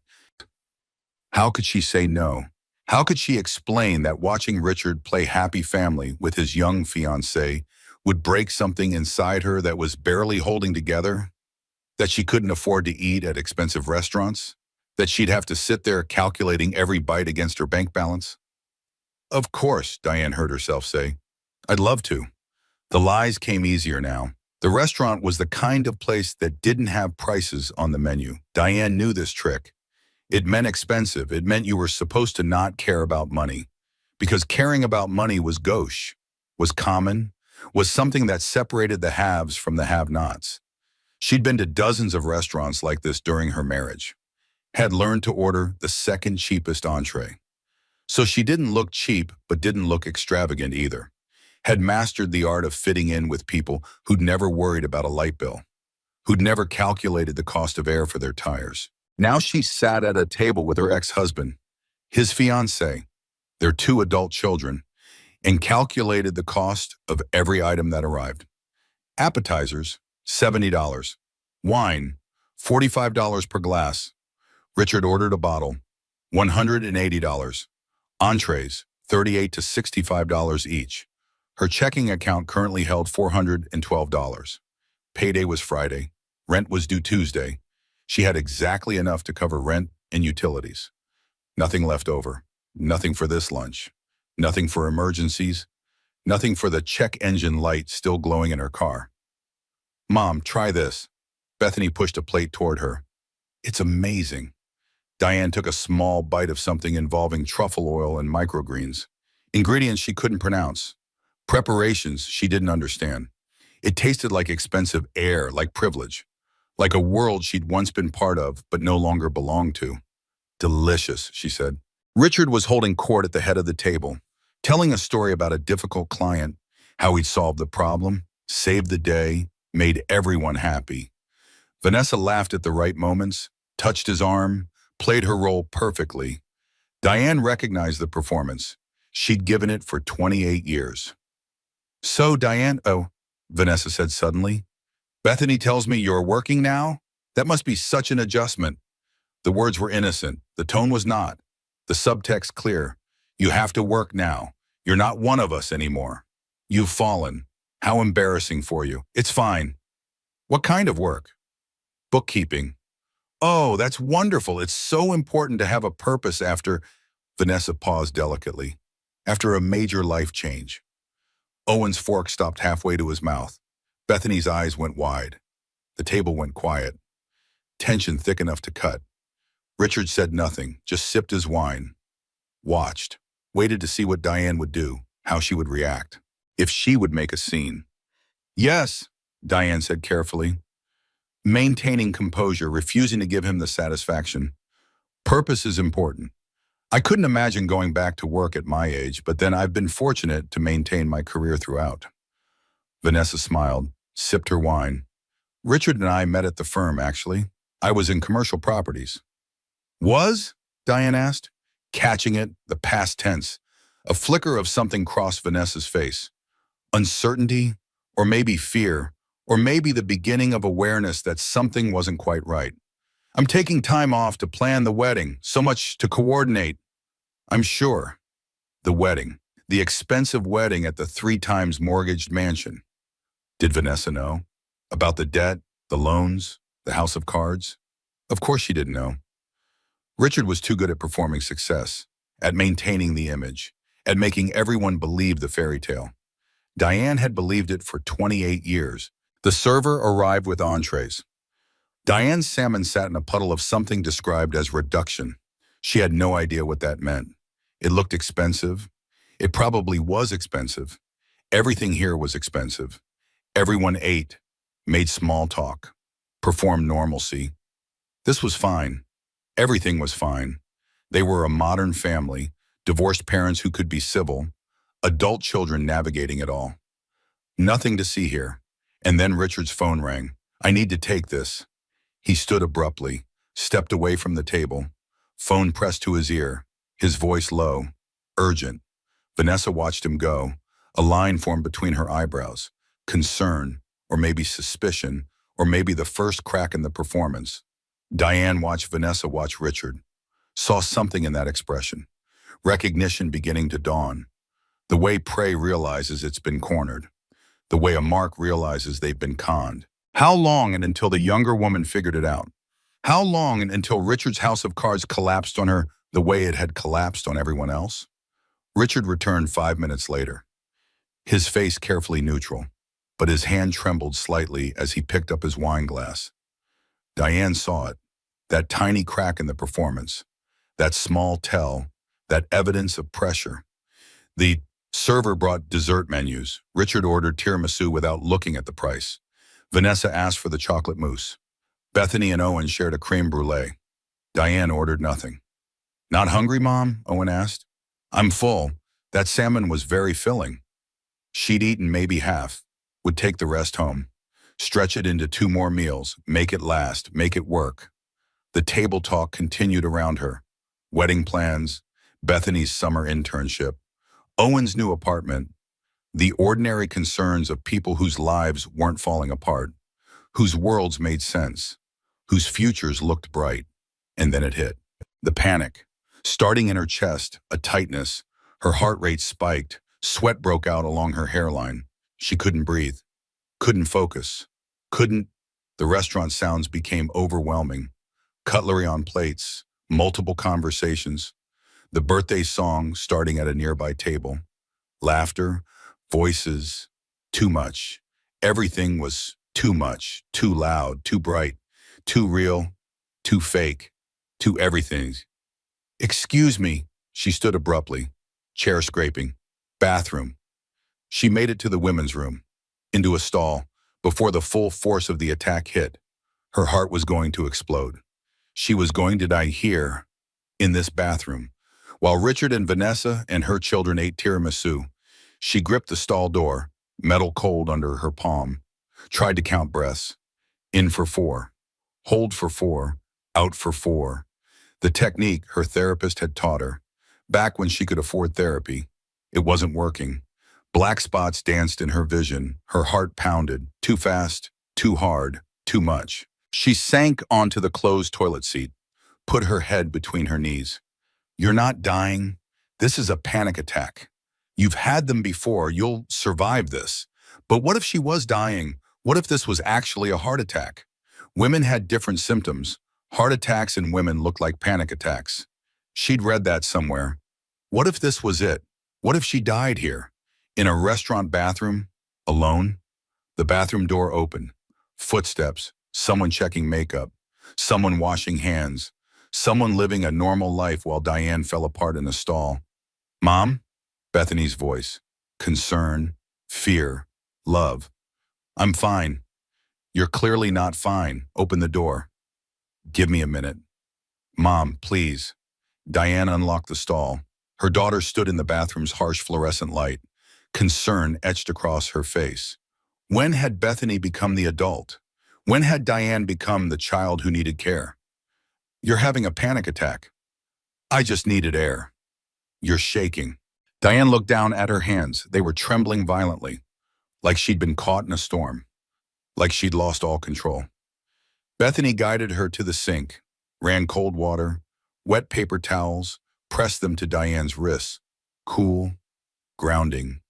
How could she say no? How could she explain that watching Richard play happy family with his young fiancée would break something inside her that was barely holding together? That she couldn't afford to eat at expensive restaurants? That she'd have to sit there calculating every bite against her bank balance? Of course, Diane heard herself say. I'd love to. The lies came easier now. The restaurant was the kind of place that didn't have prices on the menu. Diane knew this trick. It meant expensive. It meant you were supposed to not care about money. Because caring about money was gauche, was common, was something that separated the haves from the have-nots. She'd been to dozens of restaurants like this during her marriage, had learned to order the second cheapest entree. So she didn't look cheap, but didn't look extravagant either. Had mastered the art of fitting in with people who'd never worried about a light bill, who'd never calculated the cost of air for their tires. Now she sat at a table with her ex-husband, his fiancée, their 2 adult children, and calculated the cost of every item that arrived. Appetizers, $70. Wine, $45 per glass. Richard ordered a bottle, $180. Entrees, $38 to $65 each. Her checking account currently held $412. Payday was Friday. Rent was due Tuesday. She had exactly enough to cover rent and utilities. Nothing left over. Nothing for this lunch. Nothing for emergencies. Nothing for the check engine light still glowing in her car. Mom, try this. Bethany pushed a plate toward her. It's amazing. Diane took a small bite of something involving truffle oil and microgreens. Ingredients she couldn't pronounce. Preparations she didn't understand. It tasted like expensive air, like privilege, like a world she'd once been part of but no longer belonged to. Delicious, she said. Richard was holding court at the head of the table, telling a story about a difficult client, how he'd solved the problem, saved the day, made everyone happy. Vanessa laughed at the right moments, touched his arm, played her role perfectly. Diane recognized the performance. She'd given it for 28 years. So, Diane, oh, Vanessa said suddenly, Bethany tells me you're working now? That must be such an adjustment. The words were innocent. The tone was not. The subtext clear. You have to work now. You're not one of us anymore. You've fallen. How embarrassing for you. It's fine. What kind of work? Bookkeeping. Oh, that's wonderful. It's so important to have a purpose after, Vanessa paused delicately, after a major life change. Owen's fork stopped halfway to his mouth. Bethany's eyes went wide. The table went quiet. Tension thick enough to cut. Richard said nothing, just sipped his wine. Watched. Waited to see what Diane would do, how she would react. If she would make a scene. Yes, Diane said carefully, maintaining composure, refusing to give him the satisfaction. Purpose is important. I couldn't imagine going back to work at my age, but then I've been fortunate to maintain my career throughout. Vanessa smiled, sipped her wine. Richard and I met at the firm, actually. I was in commercial properties. Was? Diane asked, catching it, the past tense. A flicker of something crossed Vanessa's face. Uncertainty, or maybe fear, or maybe the beginning of awareness that something wasn't quite right. I'm taking time off to plan the wedding, so much to coordinate. I'm sure. The wedding. The expensive wedding at the 3 times mortgaged mansion. Did Vanessa know? About the debt, the loans, the house of cards? Of course she didn't know. Richard was too good at performing success, at maintaining the image, at making everyone believe the fairy tale. Diane had believed it for 28 years. The server arrived with entrees. Diane's salmon sat in a puddle of something described as reduction. She had no idea what that meant. It looked expensive. It probably was expensive. Everything here was expensive. Everyone ate, made small talk, performed normalcy. This was fine. Everything was fine. They were a modern family, divorced parents who could be civil, adult children navigating it all. Nothing to see here. And then Richard's phone rang. I need to take this. He stood abruptly, stepped away from the table, phone pressed to his ear, his voice low, urgent. Vanessa watched him go. A line formed between her eyebrows. Concern, or maybe suspicion, or maybe the first crack in the performance. Diane watched Vanessa watch Richard. Saw something in that expression. Recognition beginning to dawn. The way prey realizes it's been cornered. The way a mark realizes they've been conned. How long and until the younger woman figured it out? How long and until Richard's house of cards collapsed on her the way it had collapsed on everyone else? Richard returned 5 minutes later. His face carefully neutral, but his hand trembled slightly as he picked up his wine glass. Diane saw it. That tiny crack in the performance. That small tell. That evidence of pressure. The server brought dessert menus. Richard ordered tiramisu without looking at the price. Vanessa asked for the chocolate mousse. Bethany and Owen shared a creme brulee. Diane ordered nothing. Not hungry, Mom? Owen asked. I'm full. That salmon was very filling. She'd eaten maybe half, would take the rest home. Stretch it into 2 more meals, make it last, make it work. The table talk continued around her. Wedding plans, Bethany's summer internship, Owen's new apartment, the ordinary concerns of people whose lives weren't falling apart, whose worlds made sense, whose futures looked bright. And then it hit. The panic. Starting in her chest, a tightness. Her heart rate spiked. Sweat broke out along her hairline. She couldn't breathe. Couldn't focus. Couldn't. The restaurant sounds became overwhelming. Cutlery on plates. Multiple conversations. The birthday song starting at a nearby table. Laughter. Voices. Too much. Everything was too much. Too loud. Too bright. Too real. Too fake. Too everything. Excuse me. She stood abruptly. Chair scraping. Bathroom. She made it to the women's room, into a stall, before the full force of the attack hit. Her heart was going to explode. She was going to die here, in this bathroom. While Richard and Vanessa and her children ate tiramisu, she gripped the stall door, metal cold under her palm, tried to count breaths. In for 4, hold for 4, out for 4. The technique her therapist had taught her, back when she could afford therapy. It wasn't working. Black spots danced in her vision. Her heart pounded, too fast, too hard, too much. She sank onto the closed toilet seat, put her head between her knees. You're not dying. This is a panic attack. You've had them before. You'll survive this. But what if she was dying? What if this was actually a heart attack? Women had different symptoms. Heart attacks in women looked like panic attacks. She'd read that somewhere. What if this was it? What if she died here? In a restaurant bathroom? Alone? The bathroom door opened. Footsteps. Someone checking makeup. Someone washing hands. Someone living a normal life while Diane fell apart in a stall. Mom? Bethany's voice. Concern. Fear. Love. I'm fine. You're clearly not fine. Open the door. Give me a minute. Mom, please. Diane unlocked the stall. Her daughter stood in the bathroom's harsh fluorescent light, concern etched across her face. When had Bethany become the adult? When had Diane become the child who needed care? You're having a panic attack. I just needed air. You're shaking. Diane looked down at her hands. They were trembling violently, like she'd been caught in a storm, like she'd lost all control. Bethany guided her to the sink, ran cold water, wet paper towels, pressed them to Diane's wrists. Cool, grounding,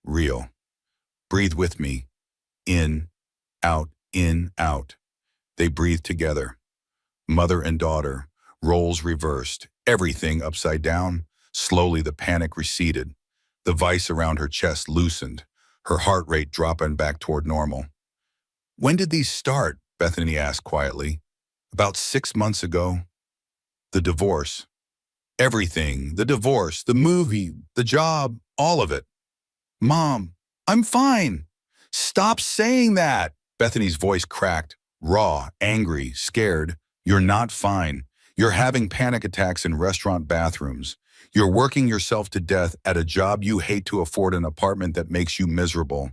real. Breathe with me. In, out, in, out. They breathed together. Mother and daughter, roles reversed, everything upside down. Slowly the panic receded. The vice around her chest loosened, her heart rate dropping back toward normal. When did these start? Bethany asked quietly. About 6 months ago. The divorce. Everything. The divorce, the movie, the job, all of it. Mom, I'm fine. Stop saying that. Bethany's voice cracked, raw, angry, scared. You're not fine. You're having panic attacks in restaurant bathrooms. You're working yourself to death at a job you hate to afford an apartment that makes you miserable.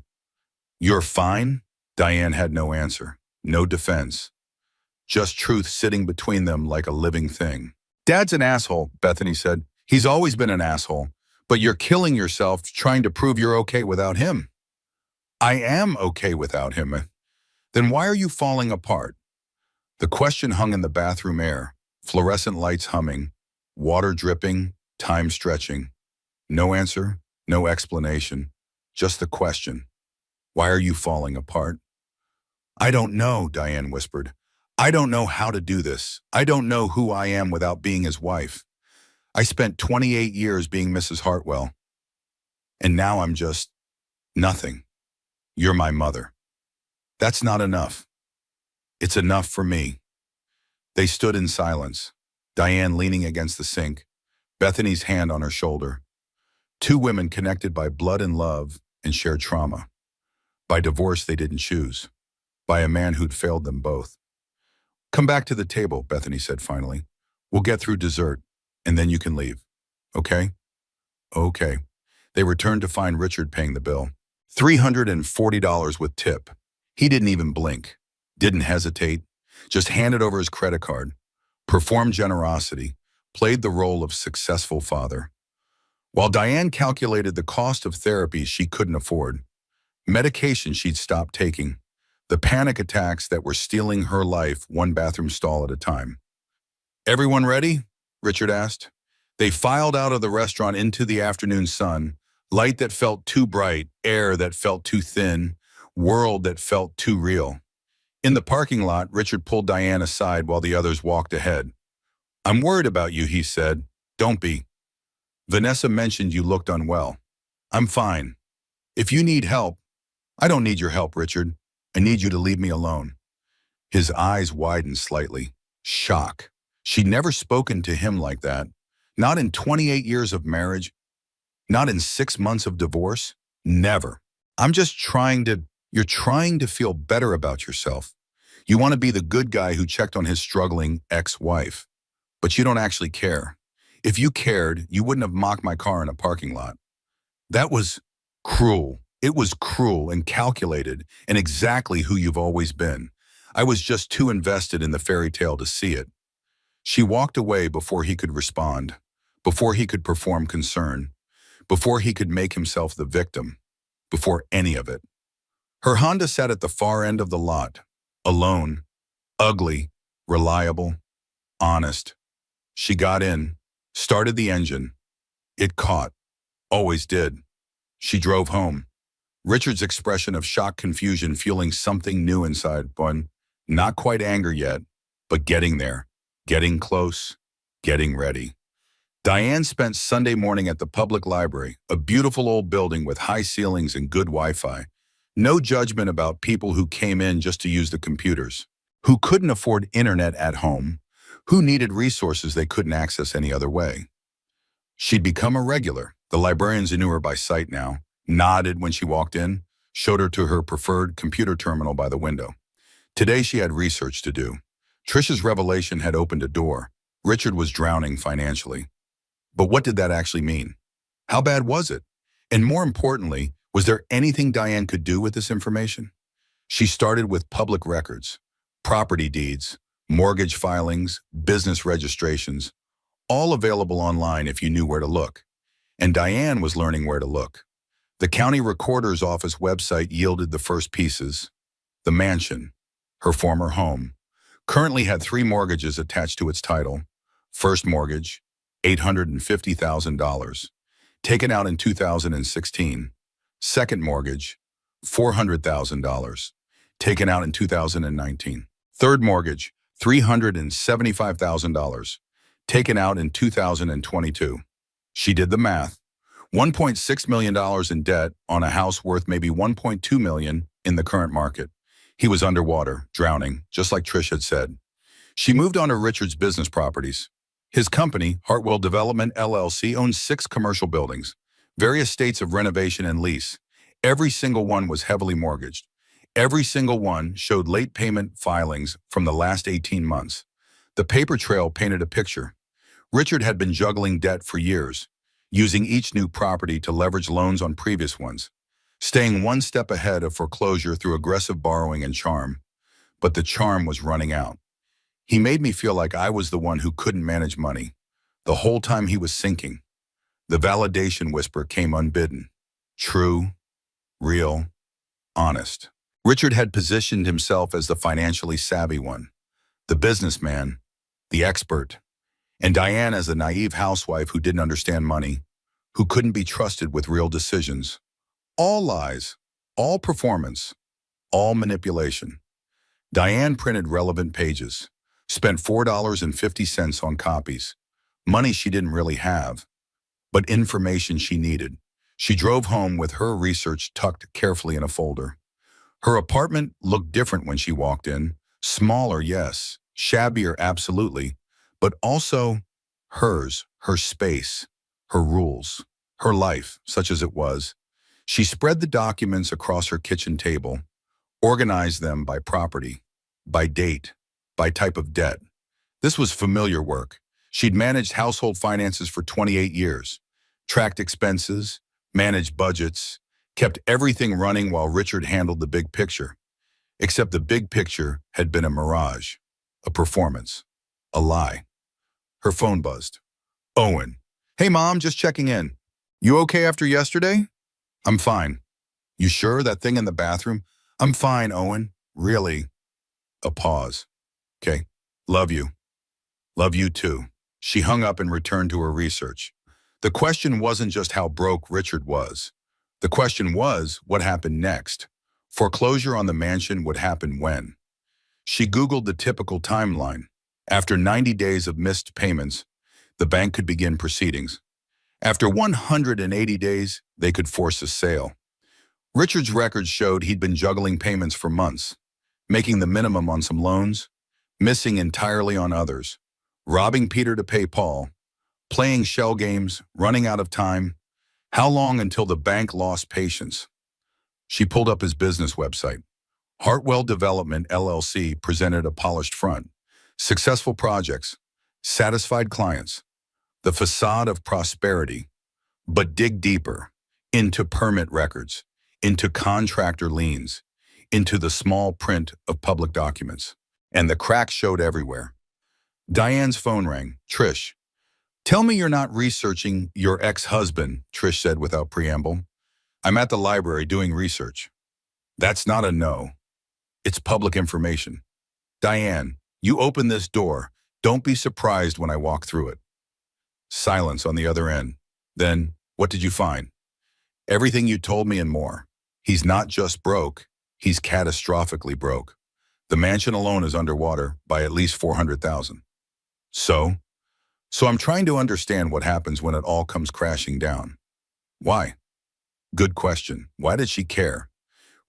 You're fine? Diane had no answer, no defense. Just truth sitting between them like a living thing. Dad's an asshole, Bethany said. He's always been an asshole, but you're killing yourself trying to prove you're okay without him. I am okay without him. Then why are you falling apart? The question hung in the bathroom air, fluorescent lights humming, water dripping, time stretching. No answer, no explanation, just the question. Why are you falling apart? I don't know, Diane whispered. I don't know how to do this. I don't know who I am without being his wife. I spent 28 years being Mrs. Hartwell, and now I'm just nothing. You're my mother. That's not enough. It's enough for me. They stood in silence, Diane leaning against the sink, Bethany's hand on her shoulder. Two women connected by blood and love and shared trauma. By divorce they didn't choose. By a man who'd failed them both. Come back to the table, Bethany said finally. We'll get through dessert, and then you can leave. Okay? Okay. They returned to find Richard paying the bill. $340 with tip. He didn't even blink, didn't hesitate, just handed over his credit card, performed generosity, played the role of successful father. While Diane calculated the cost of therapy she couldn't afford, medication she'd stopped taking, the panic attacks that were stealing her life one bathroom stall at a time. Everyone ready? Richard asked. They filed out of the restaurant into the afternoon sun, light that felt too bright, air that felt too thin, world that felt too real. In the parking lot, Richard pulled Diane aside while the others walked ahead. I'm worried about you, he said. Don't be. Vanessa mentioned you looked unwell. I'm fine. If you need help, I don't need your help, Richard. I need you to leave me alone. His eyes widened slightly. Shock. She'd never spoken to him like that. Not in 28 years of marriage. Not in 6 months of divorce. Never. You're trying to feel better about yourself. You want to be the good guy who checked on his struggling ex-wife. But you don't actually care. If you cared, you wouldn't have mocked my car in a parking lot. That was cruel. It was cruel and calculated and exactly who you've always been. I was just too invested in the fairy tale to see it. She walked away before he could respond, before he could perform concern, before he could make himself the victim, before any of it. Her Honda sat at the far end of the lot, alone, ugly, reliable, honest. She got in, started the engine. It caught, always did. She drove home. Richard's expression of shocked confusion fueling something new inside one, not quite anger yet, but getting there, getting close, getting ready. Diane spent Sunday morning at the public library, a beautiful old building with high ceilings and good Wi-Fi. No judgment about people who came in just to use the computers, who couldn't afford internet at home, who needed resources they couldn't access any other way. She'd become a regular. The librarians who knew her by sight now, nodded when she walked in, showed her to her preferred computer terminal by the window. Today she had research to do. Trisha's revelation had opened a door. Richard was drowning financially. But what did that actually mean? How bad was it? And more importantly, was there anything Diane could do with this information? She started with public records, property deeds, mortgage filings, business registrations, all available online if you knew where to look. And Diane was learning where to look. The county recorder's office website yielded the first pieces. The mansion, her former home, currently had 3 mortgages attached to its title. First mortgage, $850,000, taken out in 2016. Second mortgage, $400,000, taken out in 2019. Third mortgage, $375,000, taken out in 2022. She did the math. $1.6 million in debt on a house worth maybe $1.2 million in the current market. He was underwater, drowning, just like Trish had said. She moved on to Richard's business properties. His company, Hartwell Development LLC, owns 6 commercial buildings, various states of renovation and lease. Every single one was heavily mortgaged. Every single one showed late payment filings from the last 18 months. The paper trail painted a picture. Richard had been juggling debt for years, using each new property to leverage loans on previous ones, staying one step ahead of foreclosure through aggressive borrowing and charm. But the charm was running out. He made me feel like I was the one who couldn't manage money. The whole time he was sinking. The validation whisper came unbidden. True, real, honest. Richard had positioned himself as the financially savvy one, the businessman, the expert, and Diane as the naive housewife who didn't understand money, who couldn't be trusted with real decisions. All lies, all performance, all manipulation. Diane printed relevant pages, spent $4.50 on copies, money she didn't really have, but information she needed. She drove home with her research tucked carefully in a folder. Her apartment looked different when she walked in. Smaller, yes. Shabbier, absolutely. But also hers, her space, her rules, her life, such as it was. She spread the documents across her kitchen table, organized them by property, by date, by type of debt. This was familiar work. She'd managed household finances for 28 years, tracked expenses, managed budgets, kept everything running while Richard handled the big picture. Except the big picture had been a mirage, a performance, a lie. Her phone buzzed. Owen. Hey, Mom, just checking in. You okay after yesterday? I'm fine. You sure that thing in the bathroom? I'm fine, Owen. Really? A pause. Okay. Love you. Love you too. She hung up and returned to her research. The question wasn't just how broke Richard was. The question was what happened next. Foreclosure on the mansion would happen when? She Googled the typical timeline. After 90 days of missed payments, the bank could begin proceedings. After 180 days, they could force a sale. Richard's records showed he'd been juggling payments for months, making the minimum on some loans, missing entirely on others, robbing Peter to pay Paul, playing shell games, running out of time. How long until the bank lost patience? She pulled up his business website. Hartwell Development LLC presented a polished front. Successful projects, satisfied clients, the facade of prosperity. But dig deeper, into permit records, into contractor liens, into the small print of public documents. And the cracks showed everywhere. Diane's phone rang. Trish. Tell me you're not researching your ex-husband, Trish said without preamble. I'm at the library doing research. That's not a no. It's public information. Diane, you open this door. Don't be surprised when I walk through it. Silence on the other end. Then, what did you find? Everything you told me and more. He's not just broke, he's catastrophically broke. The mansion alone is underwater by at least $400,000. So? So I'm trying to understand what happens when it all comes crashing down. Why? Good question. Why did she care?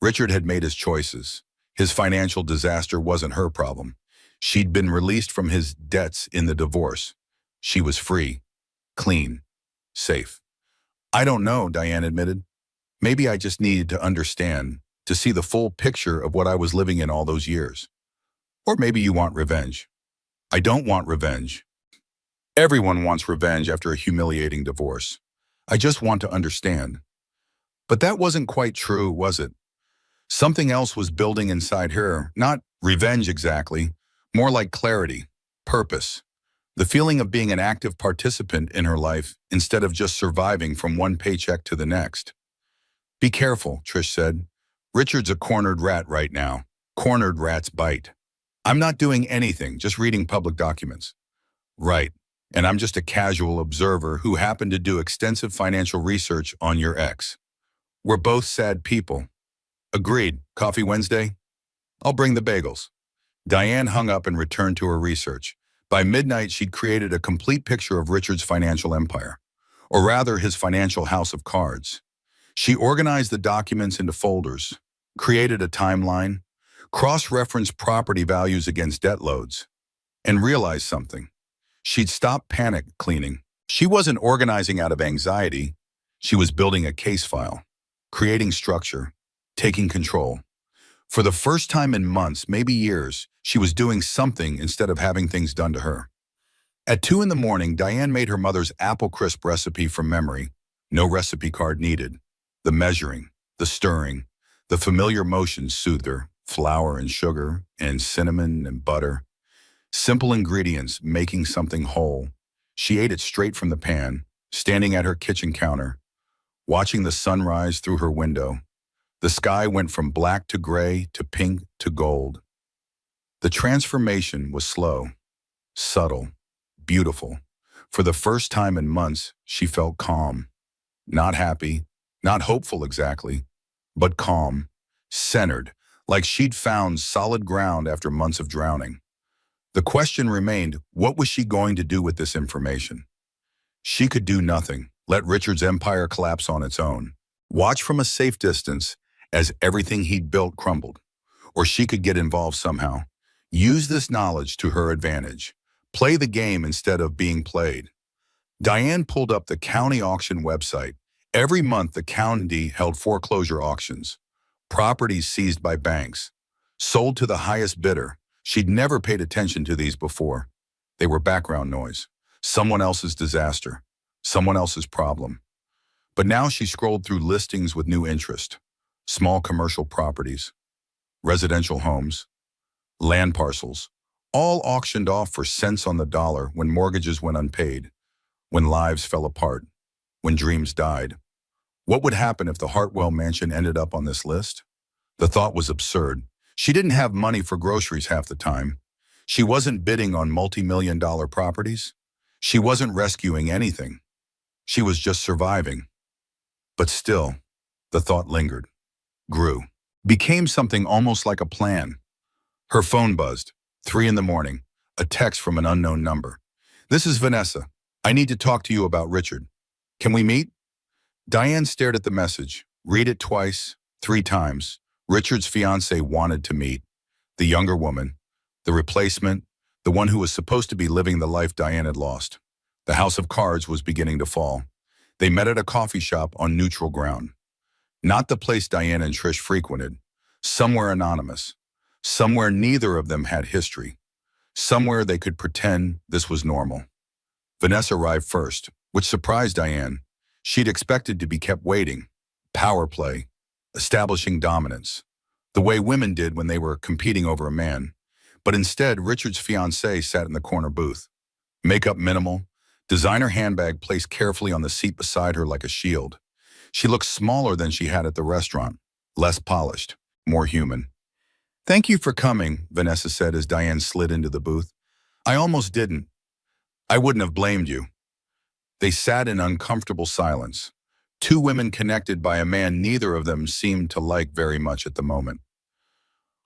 Richard had made his choices. His financial disaster wasn't her problem. She'd been released from his debts in the divorce. She was free, clean, safe. I don't know, Diane admitted. Maybe I just needed to understand, to see the full picture of what I was living in all those years. Or maybe you want revenge. I don't want revenge. Everyone wants revenge after a humiliating divorce. I just want to understand. But that wasn't quite true, was it? Something else was building inside her, not revenge exactly, more like clarity, purpose, the feeling of being an active participant in her life instead of just surviving from one paycheck to the next. Be careful, Trish said. Richard's a cornered rat right now. Cornered rats bite. I'm not doing anything, just reading public documents. Right, and I'm just a casual observer who happened to do extensive financial research on your ex. We're both sad people. Agreed. Coffee Wednesday? I'll bring the bagels. Diane hung up and returned to her research. By midnight, she'd created a complete picture of Richard's financial empire, or rather his financial house of cards. She organized the documents into folders, created a timeline, cross-referenced property values against debt loads, and realized something. She'd stopped panic cleaning. She wasn't organizing out of anxiety. She was building a case file, creating structure, taking control. For the first time in months, maybe years, she was doing something instead of having things done to her. At 2 in the morning, Diane made her mother's apple crisp recipe from memory. No recipe card needed. The measuring, the stirring, the familiar motions soothed her. Flour and sugar and cinnamon and butter. Simple ingredients making something whole. She ate it straight from the pan, standing at her kitchen counter, watching the sunrise through her window. The sky went from black to gray to pink to gold. The transformation was slow, subtle, beautiful. For the first time in months, she felt calm. Not happy, not hopeful exactly, but calm, centered, like she'd found solid ground after months of drowning. The question remained, what was she going to do with this information? She could do nothing, let Richard's empire collapse on its own. Watch from a safe distance as everything he'd built crumbled. Or she could get involved somehow. Use this knowledge to her advantage. Play the game instead of being played. Diane pulled up the county auction website. Every month, the county held foreclosure auctions. Properties seized by banks, sold to the highest bidder. She'd never paid attention to these before. They were background noise, someone else's disaster, someone else's problem. But now she scrolled through listings with new interest. Small commercial properties, residential homes, land parcels, all auctioned off for cents on the dollar when mortgages went unpaid, when lives fell apart, when dreams died. What would happen if the Hartwell mansion ended up on this list? The thought was absurd. She didn't have money for groceries half the time. She wasn't bidding on multi-million-dollar properties. She wasn't rescuing anything. She was just surviving. But still, the thought lingered, grew, became something almost like a plan. Her phone buzzed, 3 in the morning, a text from an unknown number. This is Vanessa. I need to talk to you about Richard. Can we meet? Diane stared at the message, read it twice, 3 times. Richard's fiancée wanted to meet. The younger woman, the replacement, the one who was supposed to be living the life Diane had lost. The house of cards was beginning to fall. They met at a coffee shop on neutral ground. Not the place Diane and Trish frequented. Somewhere anonymous. Somewhere neither of them had history. Somewhere they could pretend this was normal. Vanessa arrived first, which surprised Diane. She'd expected to be kept waiting. Power play. Establishing dominance. The way women did when they were competing over a man. But instead, Richard's fiancée sat in the corner booth. Makeup minimal. Designer handbag placed carefully on the seat beside her like a shield. She looked smaller than she had at the restaurant. Less polished. More human. "Thank you for coming," Vanessa said as Diane slid into the booth. "I almost didn't. I wouldn't have blamed you." They sat in uncomfortable silence. Two women connected by a man neither of them seemed to like very much at the moment.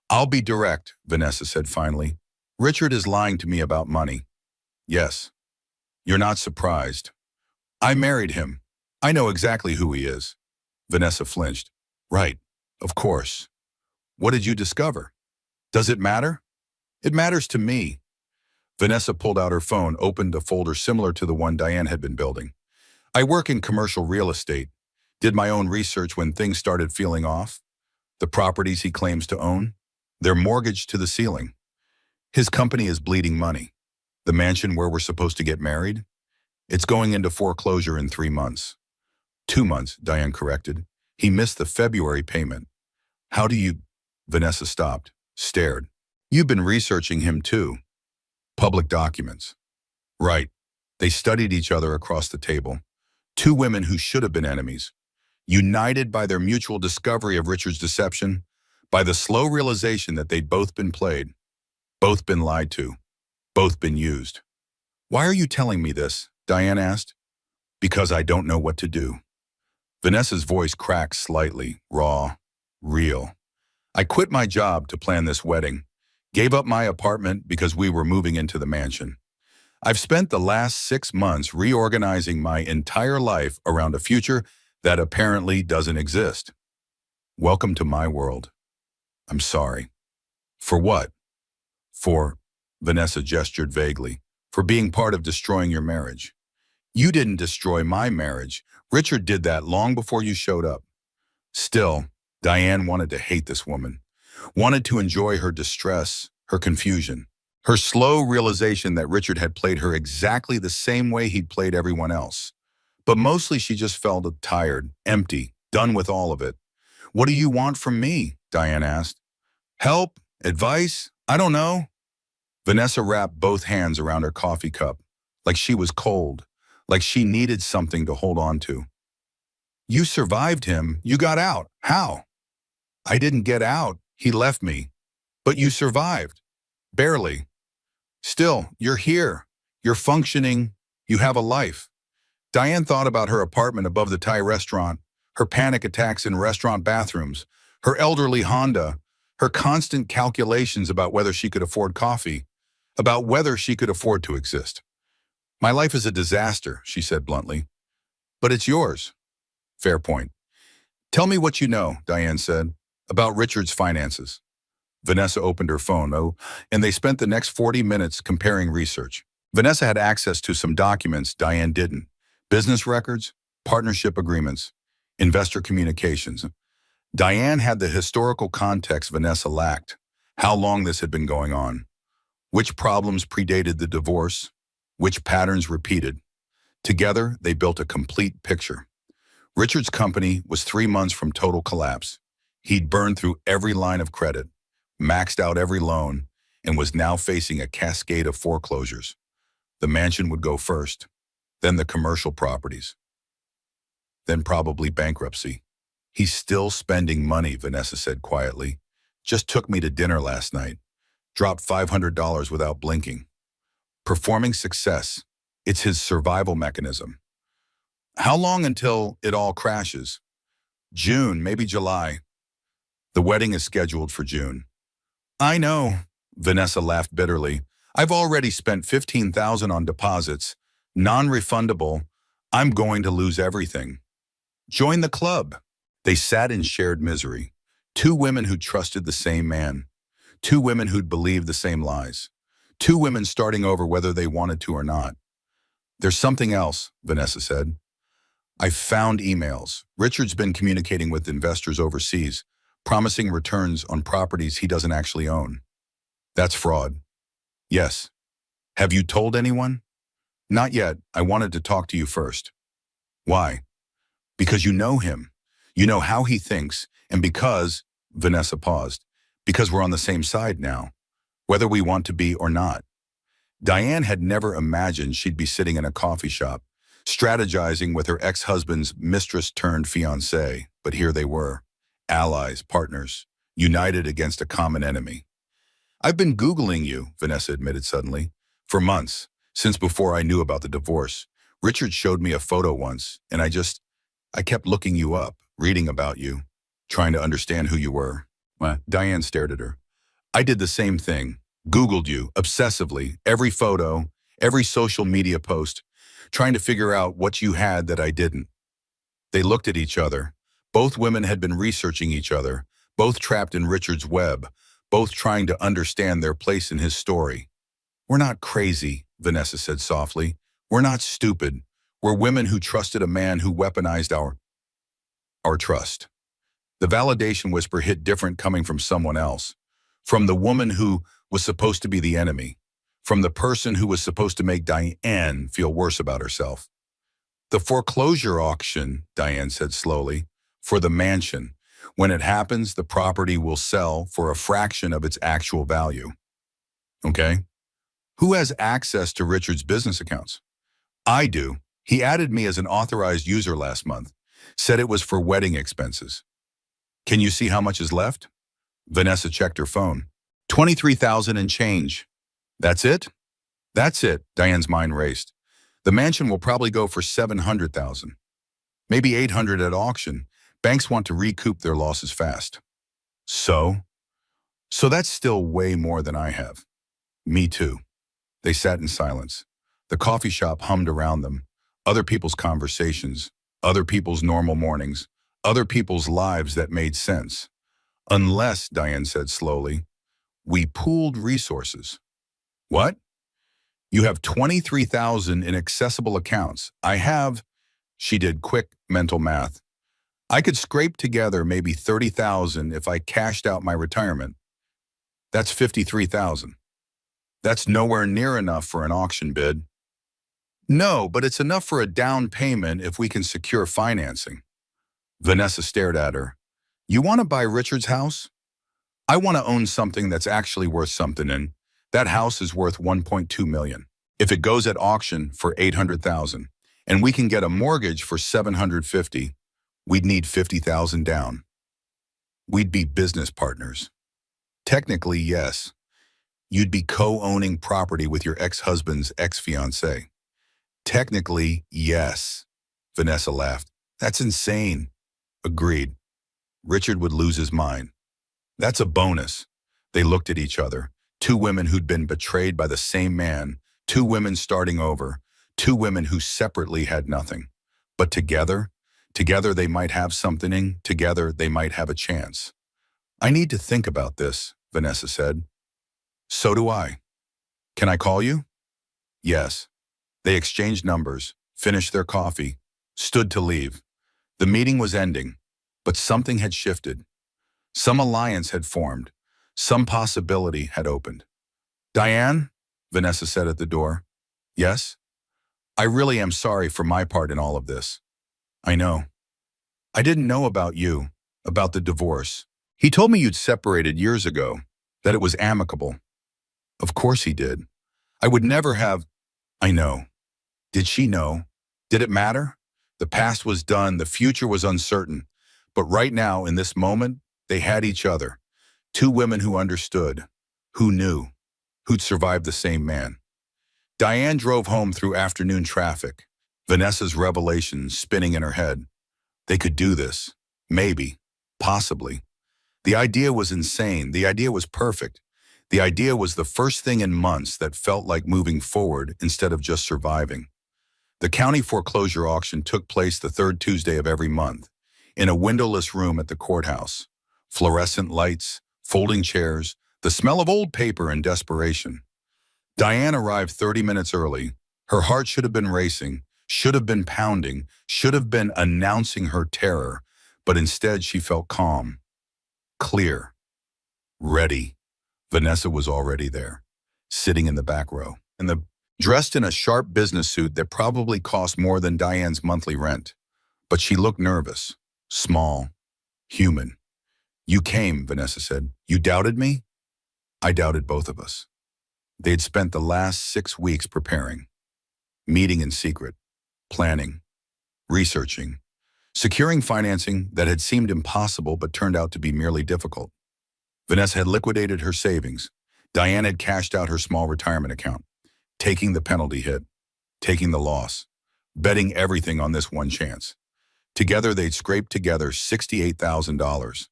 "I'll be direct," Vanessa said finally. "Richard is lying to me about money." "Yes. You're not surprised. I married him. I know exactly who he is." Vanessa flinched. "Right. Of course. What did you discover? Does it matter?" "It matters to me." Vanessa pulled out her phone, opened a folder similar to the one Diane had been building. "I work in commercial real estate. Did my own research when things started feeling off. The properties he claims to own, they're mortgaged to the ceiling. His company is bleeding money. The mansion where we're supposed to get married, it's going into foreclosure in 3 months. 2 months, Diane corrected. He missed the February payment. How do you... Vanessa stopped, stared. "You've been researching him too." "Public documents." "Right." They studied each other across the table. Two women who should have been enemies. United by their mutual discovery of Richard's deception, by the slow realization that they'd both been played, both been lied to, both been used. "Why are you telling me this?" Diane asked. "Because I don't know what to do." Vanessa's voice cracked slightly, raw, real. "I quit my job to plan this wedding, gave up my apartment because we were moving into the mansion. I've spent the last 6 months reorganizing my entire life around a future that apparently doesn't exist. Welcome to my world. I'm sorry." "For what?" "For," Vanessa gestured vaguely, "for being part of destroying your marriage. You didn't destroy my marriage. Richard did that long before you showed up." Still, Diane wanted to hate this woman, wanted to enjoy her distress, her confusion, her slow realization that Richard had played her exactly the same way he'd played everyone else. But mostly she just felt tired, empty, done with all of it. "What do you want from me?" Diane asked. "Help? Advice? I don't know." Vanessa wrapped both hands around her coffee cup, like she was cold, like she needed something to hold on to. "You survived him. You got out. How?" "I didn't get out. He left me." "But you survived." "Barely." "Still, you're here. You're functioning. You have a life." Diane thought about her apartment above the Thai restaurant, her panic attacks in restaurant bathrooms, her elderly Honda, her constant calculations about whether she could afford coffee, about whether she could afford to exist. "My life is a disaster," she said bluntly. "But it's yours." "Fair point." "Tell me what you know," Diane said, "about Richard's finances." Vanessa opened her phone, and they spent the next 40 minutes comparing research. Vanessa had access to some documents Diane didn't. Business records, partnership agreements, investor communications. Diane had the historical context Vanessa lacked, how long this had been going on, which problems predated the divorce, which patterns repeated. Together, they built a complete picture. Richard's company was 3 months from total collapse. He'd burned through every line of credit, maxed out every loan, and was now facing a cascade of foreclosures. The mansion would go first, then the commercial properties, then probably bankruptcy. "He's still spending money," Vanessa said quietly. "Just took me to dinner last night. Dropped $500 without blinking. Performing success. It's his survival mechanism." "How long until it all crashes?" "June, maybe July. The wedding is scheduled for June." "I know," Vanessa laughed bitterly. "I've already spent $15,000 on deposits, non-refundable. I'm going to lose everything." "Join the club." They sat in shared misery. Two women who trusted the same man. Two women who'd believed the same lies. Two women starting over whether they wanted to or not. "There's something else," Vanessa said. I found emails. Richard's been communicating with investors overseas, promising returns on properties he doesn't actually own. That's fraud. Yes. Have you told anyone? Not yet. I wanted to talk to you first. Why? Because you know him. You know how he thinks, and because, Vanessa paused, because we're on the same side now, whether we want to be or not. Diane had never imagined she'd be sitting in a coffee shop, strategizing with her ex-husband's mistress-turned-fiancé, but here they were, allies, partners, united against a common enemy. I've been Googling you, Vanessa admitted suddenly, for months, since before I knew about the divorce. Richard showed me a photo once, and I kept looking you up, reading about you, trying to understand who you were. Well, Diane stared at her. I did the same thing. Googled you, obsessively, every photo, every social media post, trying to figure out what you had that I didn't. They looked at each other. Both women had been researching each other, both trapped in Richard's web, both trying to understand their place in his story. We're not crazy, Vanessa said softly. We're not stupid. We're women who trusted a man who weaponized our trust. The validation whisper hit different coming from someone else, from the woman who was supposed to be the enemy, from the person who was supposed to make Diane feel worse about herself. The foreclosure auction, Diane said slowly, for the mansion. When it happens, the property will sell for a fraction of its actual value. Okay? Who has access to Richard's business accounts? I do. He added me as an authorized user last month, said it was for wedding expenses. Can you see how much is left? Vanessa checked her phone. 23,000 and change. That's it? That's it, Diane's mind raced. The mansion will probably go for 700,000. Maybe 800 at auction. Banks want to recoup their losses fast. So that's still way more than I have. Me too. They sat in silence. The coffee shop hummed around them. Other people's conversations, other people's normal mornings, other people's lives that made sense. Unless, Diane said slowly, we pooled resources. What? You have 23,000 in accessible accounts. I have, she did quick mental math. I could scrape together maybe 30,000 if I cashed out my retirement. That's 53,000. That's nowhere near enough for an auction bid. No, but it's enough for a down payment if we can secure financing. Vanessa stared at her. You want to buy Richard's house? I want to own something that's actually worth something, and that house is worth 1.2 million. If it goes at auction for 800,000 and we can get a mortgage for 750, we'd need 50,000 down. We'd be business partners. Technically, yes. You'd be co-owning property with your ex-husband's ex-fiancé. Technically, yes. Vanessa laughed. That's insane. Agreed. Richard would lose his mind. That's a bonus. They looked at each other. Two women who'd been betrayed by the same man. Two women starting over. Two women who separately had nothing. But together they might have something. Together they might have a chance. I need to think about this, Vanessa said. So do I. Can I call you? Yes. They exchanged numbers, finished their coffee, stood to leave. The meeting was ending, but something had shifted. Some alliance had formed. Some possibility had opened. Diane? Vanessa said at the door. Yes? I really am sorry for my part in all of this. I know. I didn't know about you, about the divorce. He told me you'd separated years ago, that it was amicable. Of course he did. I would never have. I know. Did she know? Did it matter? The past was done, the future was uncertain. But right now, in this moment, they had each other. Two women who understood, who knew, who'd survived the same man. Diane drove home through afternoon traffic, Vanessa's revelations spinning in her head. They could do this. Maybe. Possibly. The idea was insane. The idea was perfect. The idea was the first thing in months that felt like moving forward instead of just surviving. The county foreclosure auction took place the third Tuesday of every month, in a windowless room at the courthouse. Fluorescent lights, folding chairs, the smell of old paper and desperation. Diane arrived 30 minutes early. Her heart should have been racing. should have been pounding, should have been announcing her terror, but instead she felt calm, clear, ready. Vanessa was already there, sitting in the back row, dressed in a sharp business suit that probably cost more than Diane's monthly rent. But she looked nervous, small, human. "You came," Vanessa said. "You doubted me?" "I doubted both of us." They'd spent the last 6 weeks preparing, meeting in secret, planning, researching, securing financing that had seemed impossible but turned out to be merely difficult. Vanessa had liquidated her savings. Diane had cashed out her small retirement account, taking the penalty hit, taking the loss, betting everything on this one chance. Together, they'd scraped together $68,000.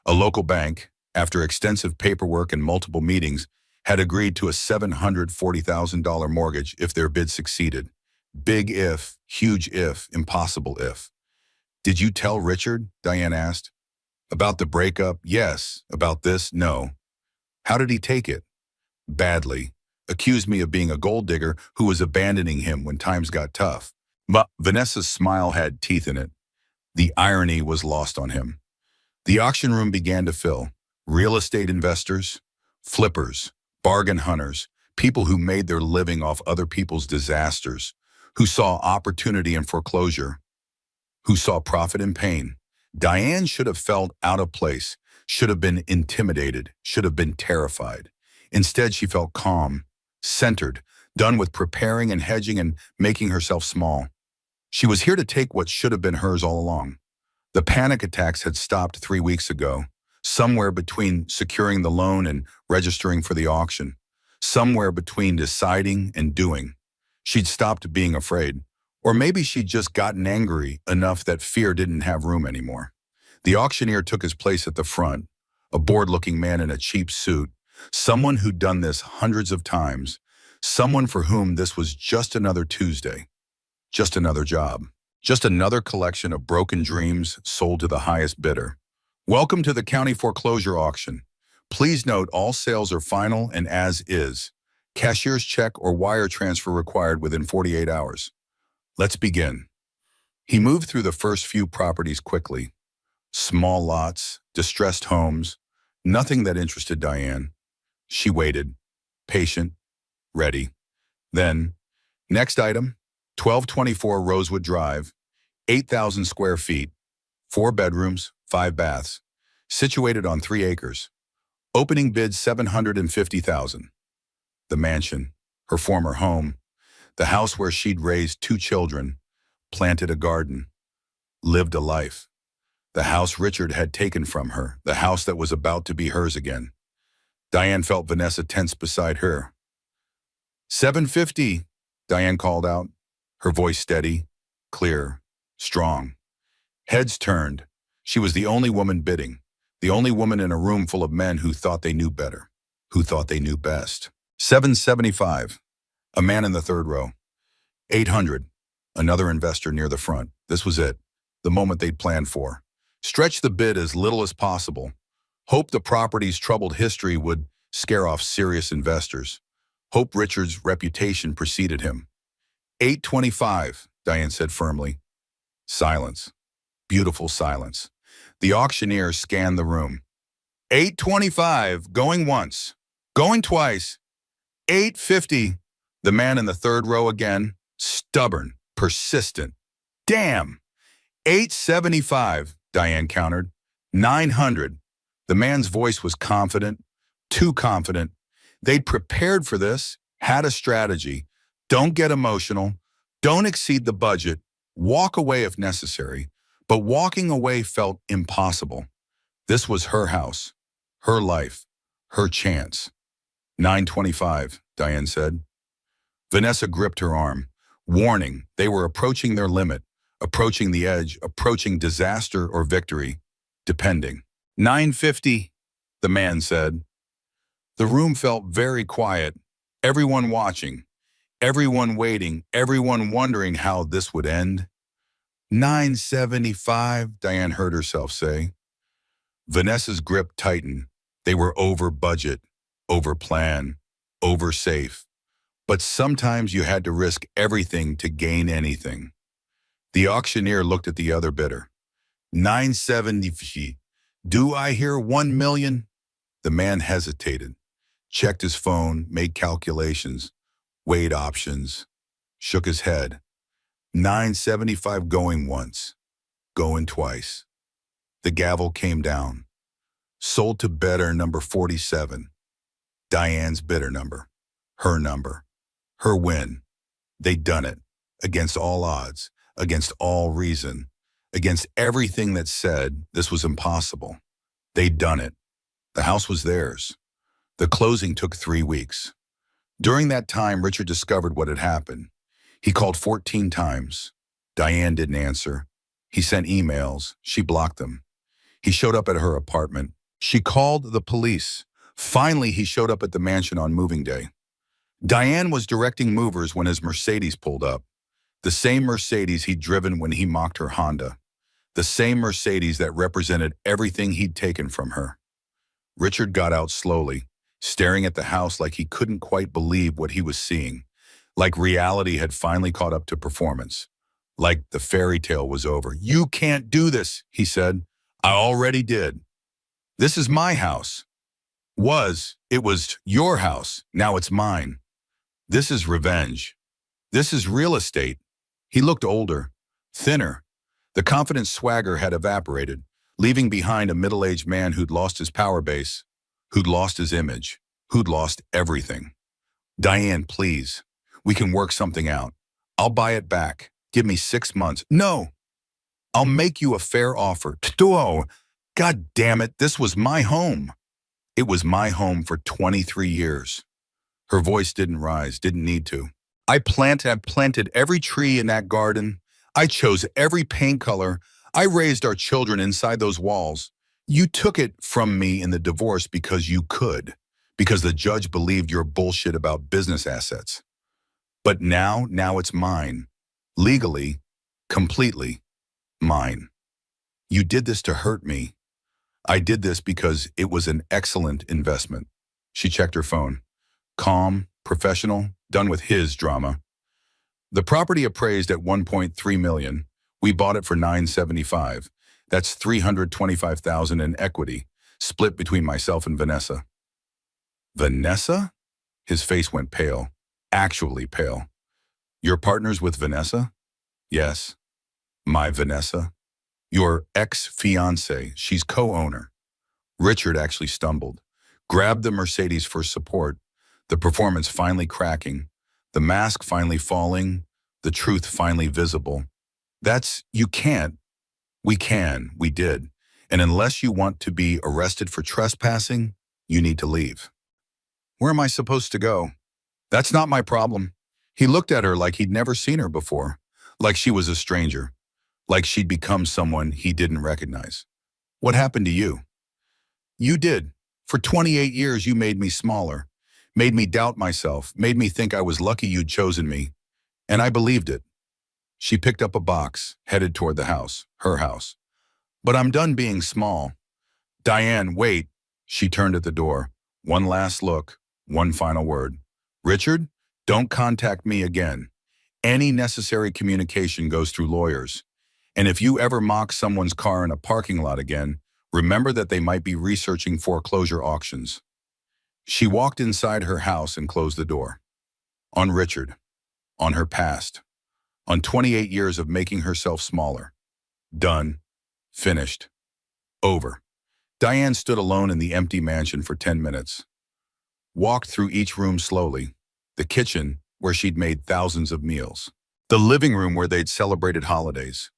A local bank, after extensive paperwork and multiple meetings, had agreed to a $740,000 mortgage if their bid succeeded. Big if, huge if, impossible if. "Did you tell Richard?" Diane asked. "About the breakup, yes. About this, no." "How did he take it?" "Badly. Accused me of being a gold digger who was abandoning him when times got tough." But Vanessa's smile had teeth in it. The irony was lost on him. The auction room began to fill. Real estate investors, flippers, bargain hunters, people who made their living off other people's disasters, who saw opportunity in foreclosure, who saw profit in pain. Diane should have felt out of place, should have been intimidated, should have been terrified. Instead, she felt calm, centered, done with preparing and hedging and making herself small. She was here to take what should have been hers all along. The panic attacks had stopped 3 weeks ago, somewhere between securing the loan and registering for the auction, somewhere between deciding and doing. She'd stopped being afraid, or maybe she'd just gotten angry enough that fear didn't have room anymore. The auctioneer took his place at the front, a bored-looking man in a cheap suit, someone who'd done this hundreds of times, someone for whom this was just another Tuesday, just another job, just another collection of broken dreams sold to the highest bidder. "Welcome to the county foreclosure auction. Please note all sales are final and as is. Cashier's check or wire transfer required within 48 hours. Let's begin." He moved through the first few properties quickly. Small lots, distressed homes, nothing that interested Diane. She waited, patient, ready. Then, next item, 1224 Rosewood Drive, 8,000 square feet, 4 bedrooms, 5 baths, situated on 3 acres. Opening bid $750,000. The mansion, her former home, the house where she'd raised 2 children, planted a garden, lived a life. The house Richard had taken from her, the house that was about to be hers again. Diane felt Vanessa tense beside her. "750, Diane called out, her voice steady, clear, strong. Heads turned. She was the only woman bidding, the only woman in a room full of men who thought they knew better, who thought they knew best. 775, a man in the third row. 800, another investor near the front. This was it, the moment they'd planned for. Stretch the bid as little as possible. Hope the property's troubled history would scare off serious investors. Hope Richard's reputation preceded him. 825, Diane said firmly. Silence. Beautiful silence. The auctioneer scanned the room. 825, going once, going twice. 850, the man in the third row again, stubborn, persistent. Damn! 875, Diane countered. 900. The man's voice was confident, too confident. They'd prepared for this, had a strategy. Don't get emotional. Don't exceed the budget. Walk away if necessary. But walking away felt impossible. This was her house, her life, her chance. 925, Diane said. Vanessa gripped her arm. Warning, they were approaching their limit, approaching the edge, approaching disaster or victory, depending. 950, the man said. The room felt very quiet, everyone watching, everyone waiting, everyone wondering how this would end. 975, Diane heard herself say. Vanessa's grip tightened. They were over budget, over plan, over safe. But sometimes you had to risk everything to gain anything. The auctioneer looked at the other bidder. 970. Do I hear 1 million? The man hesitated, checked his phone, made calculations, weighed options, shook his head. 975 going once, going twice. The gavel came down. Sold to bidder number 47. Diane's bidder number. Her number. Her win. They'd done it. Against all odds. Against all reason. Against everything that said this was impossible. They'd done it. The house was theirs. The closing took 3 weeks. During that time, Richard discovered what had happened. He called 14 times. Diane didn't answer. He sent emails. She blocked them. He showed up at her apartment. She called the police. Finally, he showed up at the mansion on moving day. Diane was directing movers when his Mercedes pulled up. The same Mercedes he'd driven when he mocked her Honda. The same Mercedes that represented everything he'd taken from her. Richard got out slowly, staring at the house like he couldn't quite believe what he was seeing. Like reality had finally caught up to performance. Like the fairy tale was over. "You can't do this," he said. "I already did. This is my house. It was your house. Now it's mine. This is revenge. This is real estate." He looked older, thinner. The confident swagger had evaporated, leaving behind a middle-aged man who'd lost his power base, who'd lost his image, who'd lost everything. "Diane, please. We can work something out. I'll buy it back. Give me 6 months. No! I'll make you a fair offer. Tuo! God damn it, this was my home. It was my home for 23 years. Her voice didn't rise, didn't need to. I planted every tree in that garden. I chose every paint color. I raised our children inside those walls. You took it from me in the divorce because you could, because the judge believed your bullshit about business assets. But now it's mine. Legally, completely mine. You did this to hurt me. I did this because it was an excellent investment." She checked her phone. Calm, professional, done with his drama. "The property appraised at 1.3 million. We bought it for 975. That's 325,000 in equity, split between myself and Vanessa." "Vanessa?" His face went pale, actually pale. "Your partner's with Vanessa?" "Yes." "My Vanessa?" "Your ex-fiancée. She's co-owner." Richard actually stumbled, grabbed the Mercedes for support, the performance finally cracking, the mask finally falling, the truth finally visible. You can't. We did. And unless you want to be arrested for trespassing, you need to leave." "Where am I supposed to go?" "That's not my problem." He looked at her like he'd never seen her before, like she was a stranger, like she'd become someone he didn't recognize. "What happened to you?" "You did. For 28 years, you made me smaller, made me doubt myself, made me think I was lucky you'd chosen me. And I believed it." She picked up a box, headed toward the house, her house. "But I'm done being small." "Diane, wait." She turned at the door. One last look, one final word. "Richard, don't contact me again. Any necessary communication goes through lawyers. And if you ever mock someone's car in a parking lot again, remember that they might be researching foreclosure auctions." She walked inside her house and closed the door. On Richard. On her past. On 28 years of making herself smaller. Done. Finished. Over. Diane stood alone in the empty mansion for 10 minutes. Walked through each room slowly. The kitchen, where she'd made thousands of meals. The living room where they'd celebrated holidays.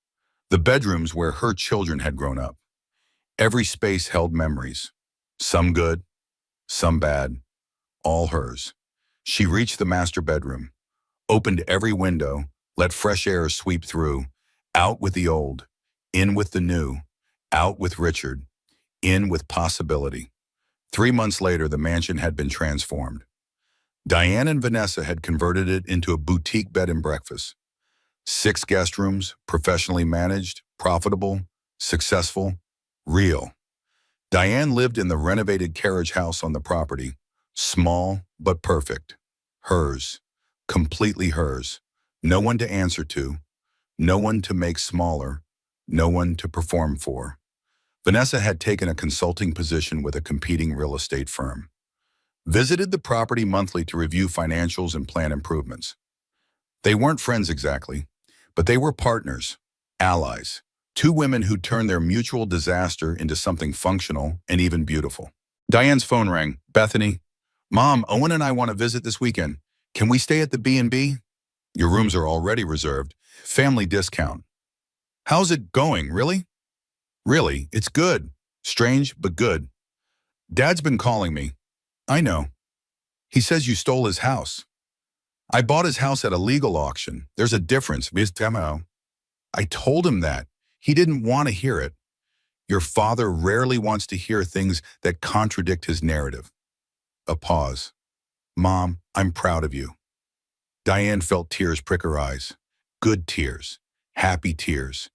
The bedrooms where her children had grown up. Every space held memories. Some good, some bad, all hers. She reached the master bedroom, opened every window, let fresh air sweep through, out with the old, in with the new, out with Richard, in with possibility. 3 months later, the mansion had been transformed. Diane and Vanessa had converted it into a boutique bed and breakfast. 6 guest rooms, professionally managed, profitable, successful, real. Diane lived in the renovated carriage house on the property, small but perfect, hers. completely hers. No one to answer to, no one to make smaller, no one to perform for. Vanessa had taken a consulting position with a competing real estate firm. Visited the property monthly to review financials and plan improvements. They weren't friends exactly, but they were partners, allies, two women who turned their mutual disaster into something functional and even beautiful. Diane's phone rang. Bethany, Mom, Owen and I want to visit this weekend. Can we stay at the B&B? Your rooms are already reserved. Family discount. How's it going, really? Really, it's good. Strange, but good. Dad's been calling me. I know. He says you stole his house. I bought his house at a legal auction. There's a difference. I told him that. He didn't want to hear it. Your father rarely wants to hear things that contradict his narrative. A pause. Mom, I'm proud of you. Diane felt tears prick her eyes. Good tears. Happy tears.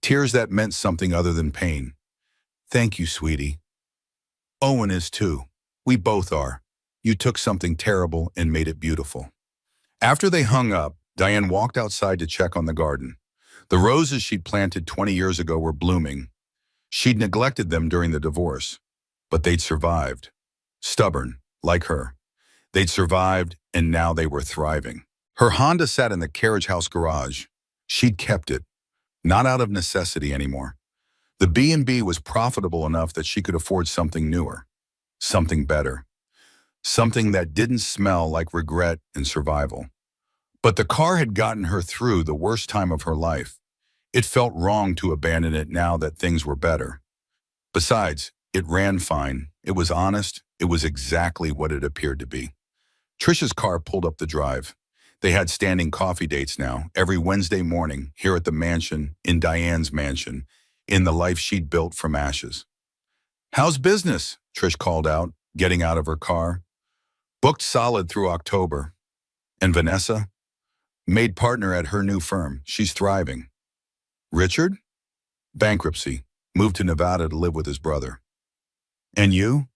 Tears that meant something other than pain. Thank you, sweetie. Owen is too. We both are. You took something terrible and made it beautiful. After they hung up, Diane walked outside to check on the garden. The roses she'd planted 20 years ago were blooming. She'd neglected them during the divorce, but they'd survived. Stubborn, like her. They'd survived, and now they were thriving. Her Honda sat in the carriage house garage. She'd kept it, not out of necessity anymore. The B&B was profitable enough that she could afford something newer, something better, something that didn't smell like regret and survival. But the car had gotten her through the worst time of her life. It felt wrong to abandon it now that things were better. Besides, it ran fine. It was honest. It was exactly what it appeared to be. Trisha's car pulled up the drive. They had standing coffee dates now, every Wednesday morning, here at the mansion, in Diane's mansion, in the life she'd built from ashes. How's business? Trish called out, getting out of her car. Booked solid through October. And Vanessa? Made partner at her new firm. She's thriving. Richard? Bankruptcy. Moved to Nevada to live with his brother. And you?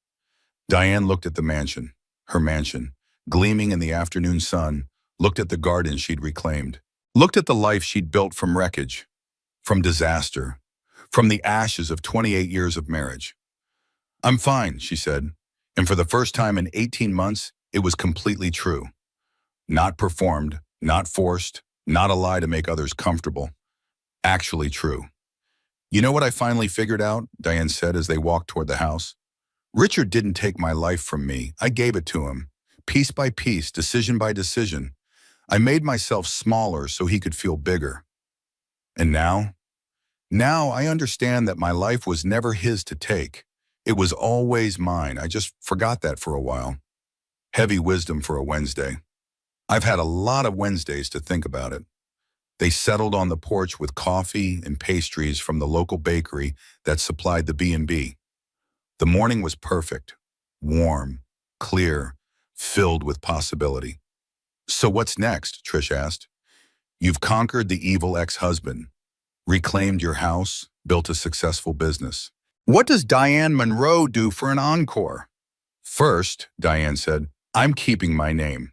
Diane looked at the mansion, her mansion, gleaming in the afternoon sun, looked at the garden she'd reclaimed, looked at the life she'd built from wreckage, from disaster, from the ashes of 28 years of marriage. I'm fine, she said, and for the first time in 18 months, it was completely true. Not performed, not forced, not a lie to make others comfortable. Actually true. You know what I finally figured out? Diane said as they walked toward the house. Richard didn't take my life from me. I gave it to him. Piece by piece, decision by decision. I made myself smaller so he could feel bigger. And now? Now I understand that my life was never his to take. It was always mine. I just forgot that for a while. Heavy wisdom for a Wednesday. I've had a lot of Wednesdays to think about it. They settled on the porch with coffee and pastries from the local bakery that supplied the B&B. The morning was perfect, warm, clear, filled with possibility. So what's next? Trish asked. You've conquered the evil ex-husband, reclaimed your house, built a successful business. What does Diane Monroe do for an encore? First, Diane said, I'm keeping my name.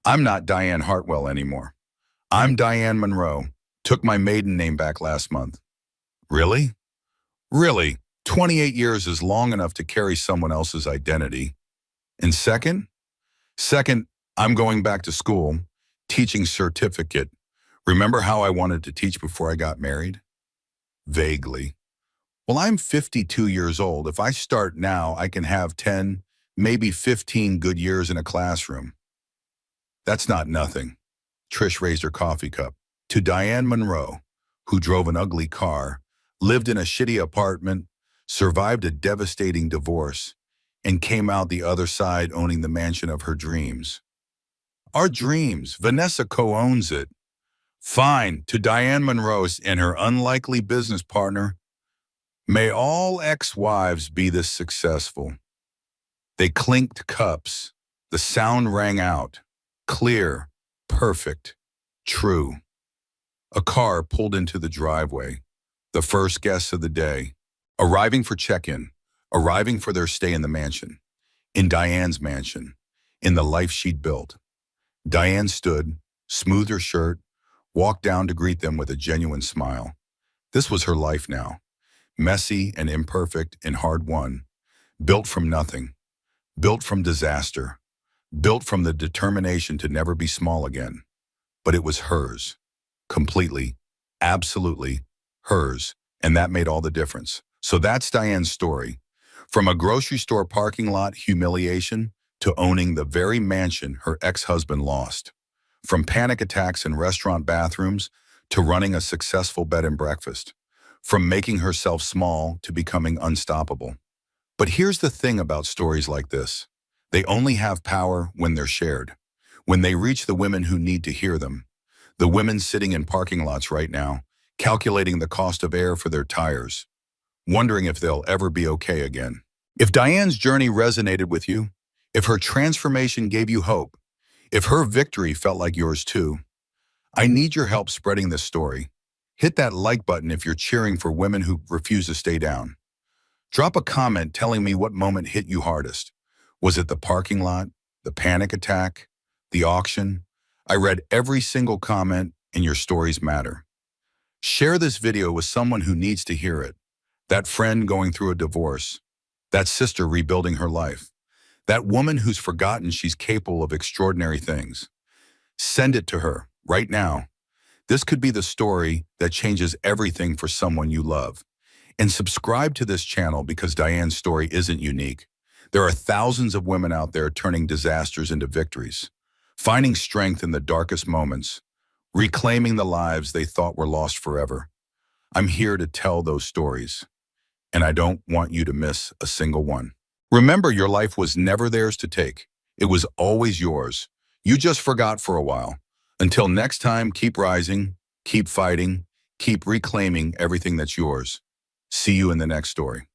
I'm not Diane Hartwell anymore. I'm Diane Monroe. Took my maiden name back last month. Really? Really? 28 years is long enough to carry someone else's identity. And second? Second, I'm going back to school, teaching certificate. Remember how I wanted to teach before I got married? Vaguely. Well, I'm 52 years old. If I start now, I can have 10, maybe 15 good years in a classroom. That's not nothing. Trish raised her coffee cup. To Diane Monroe, who drove an ugly car, lived in a shitty apartment, survived a devastating divorce, and came out the other side owning the mansion of her dreams. Our dreams. Vanessa co-owns it. Fine. To Diane Monroe and her unlikely business partner, may all ex-wives be this successful. They clinked cups. The sound rang out. Clear, perfect, true. A car pulled into the driveway. The first guests of the day, arriving for check-in, arriving for their stay in the mansion, in Diane's mansion, in the life she'd built. Diane stood, smoothed her shirt, walked down to greet them with a genuine smile. This was her life now, messy and imperfect and hard-won, built from nothing, built from disaster, built from the determination to never be small again. But it was hers, completely, absolutely hers, and that made all the difference. So that's Diane's story. From a grocery store parking lot humiliation to owning the very mansion her ex-husband lost. From panic attacks in restaurant bathrooms to running a successful bed and breakfast. From making herself small to becoming unstoppable. But here's the thing about stories like this. They only have power when they're shared. When they reach the women who need to hear them. The women sitting in parking lots right now, calculating the cost of air for their tires, wondering if they'll ever be okay again. If Diane's journey resonated with you, if her transformation gave you hope, if her victory felt like yours too, I need your help spreading this story. Hit that like button if you're cheering for women who refuse to stay down. Drop a comment telling me what moment hit you hardest. Was it the parking lot, the panic attack, the auction? I read every single comment, and your stories matter. Share this video with someone who needs to hear it. That friend going through a divorce. That sister rebuilding her life. That woman who's forgotten she's capable of extraordinary things. Send it to her right now. This could be the story that changes everything for someone you love. And subscribe to this channel because Diane's story isn't unique. There are thousands of women out there turning disasters into victories, finding strength in the darkest moments, reclaiming the lives they thought were lost forever. I'm here to tell those stories, and I don't want you to miss a single one. Remember, your life was never theirs to take. It was always yours. You just forgot for a while. Until next time, keep rising, keep fighting, keep reclaiming everything that's yours. See you in the next story.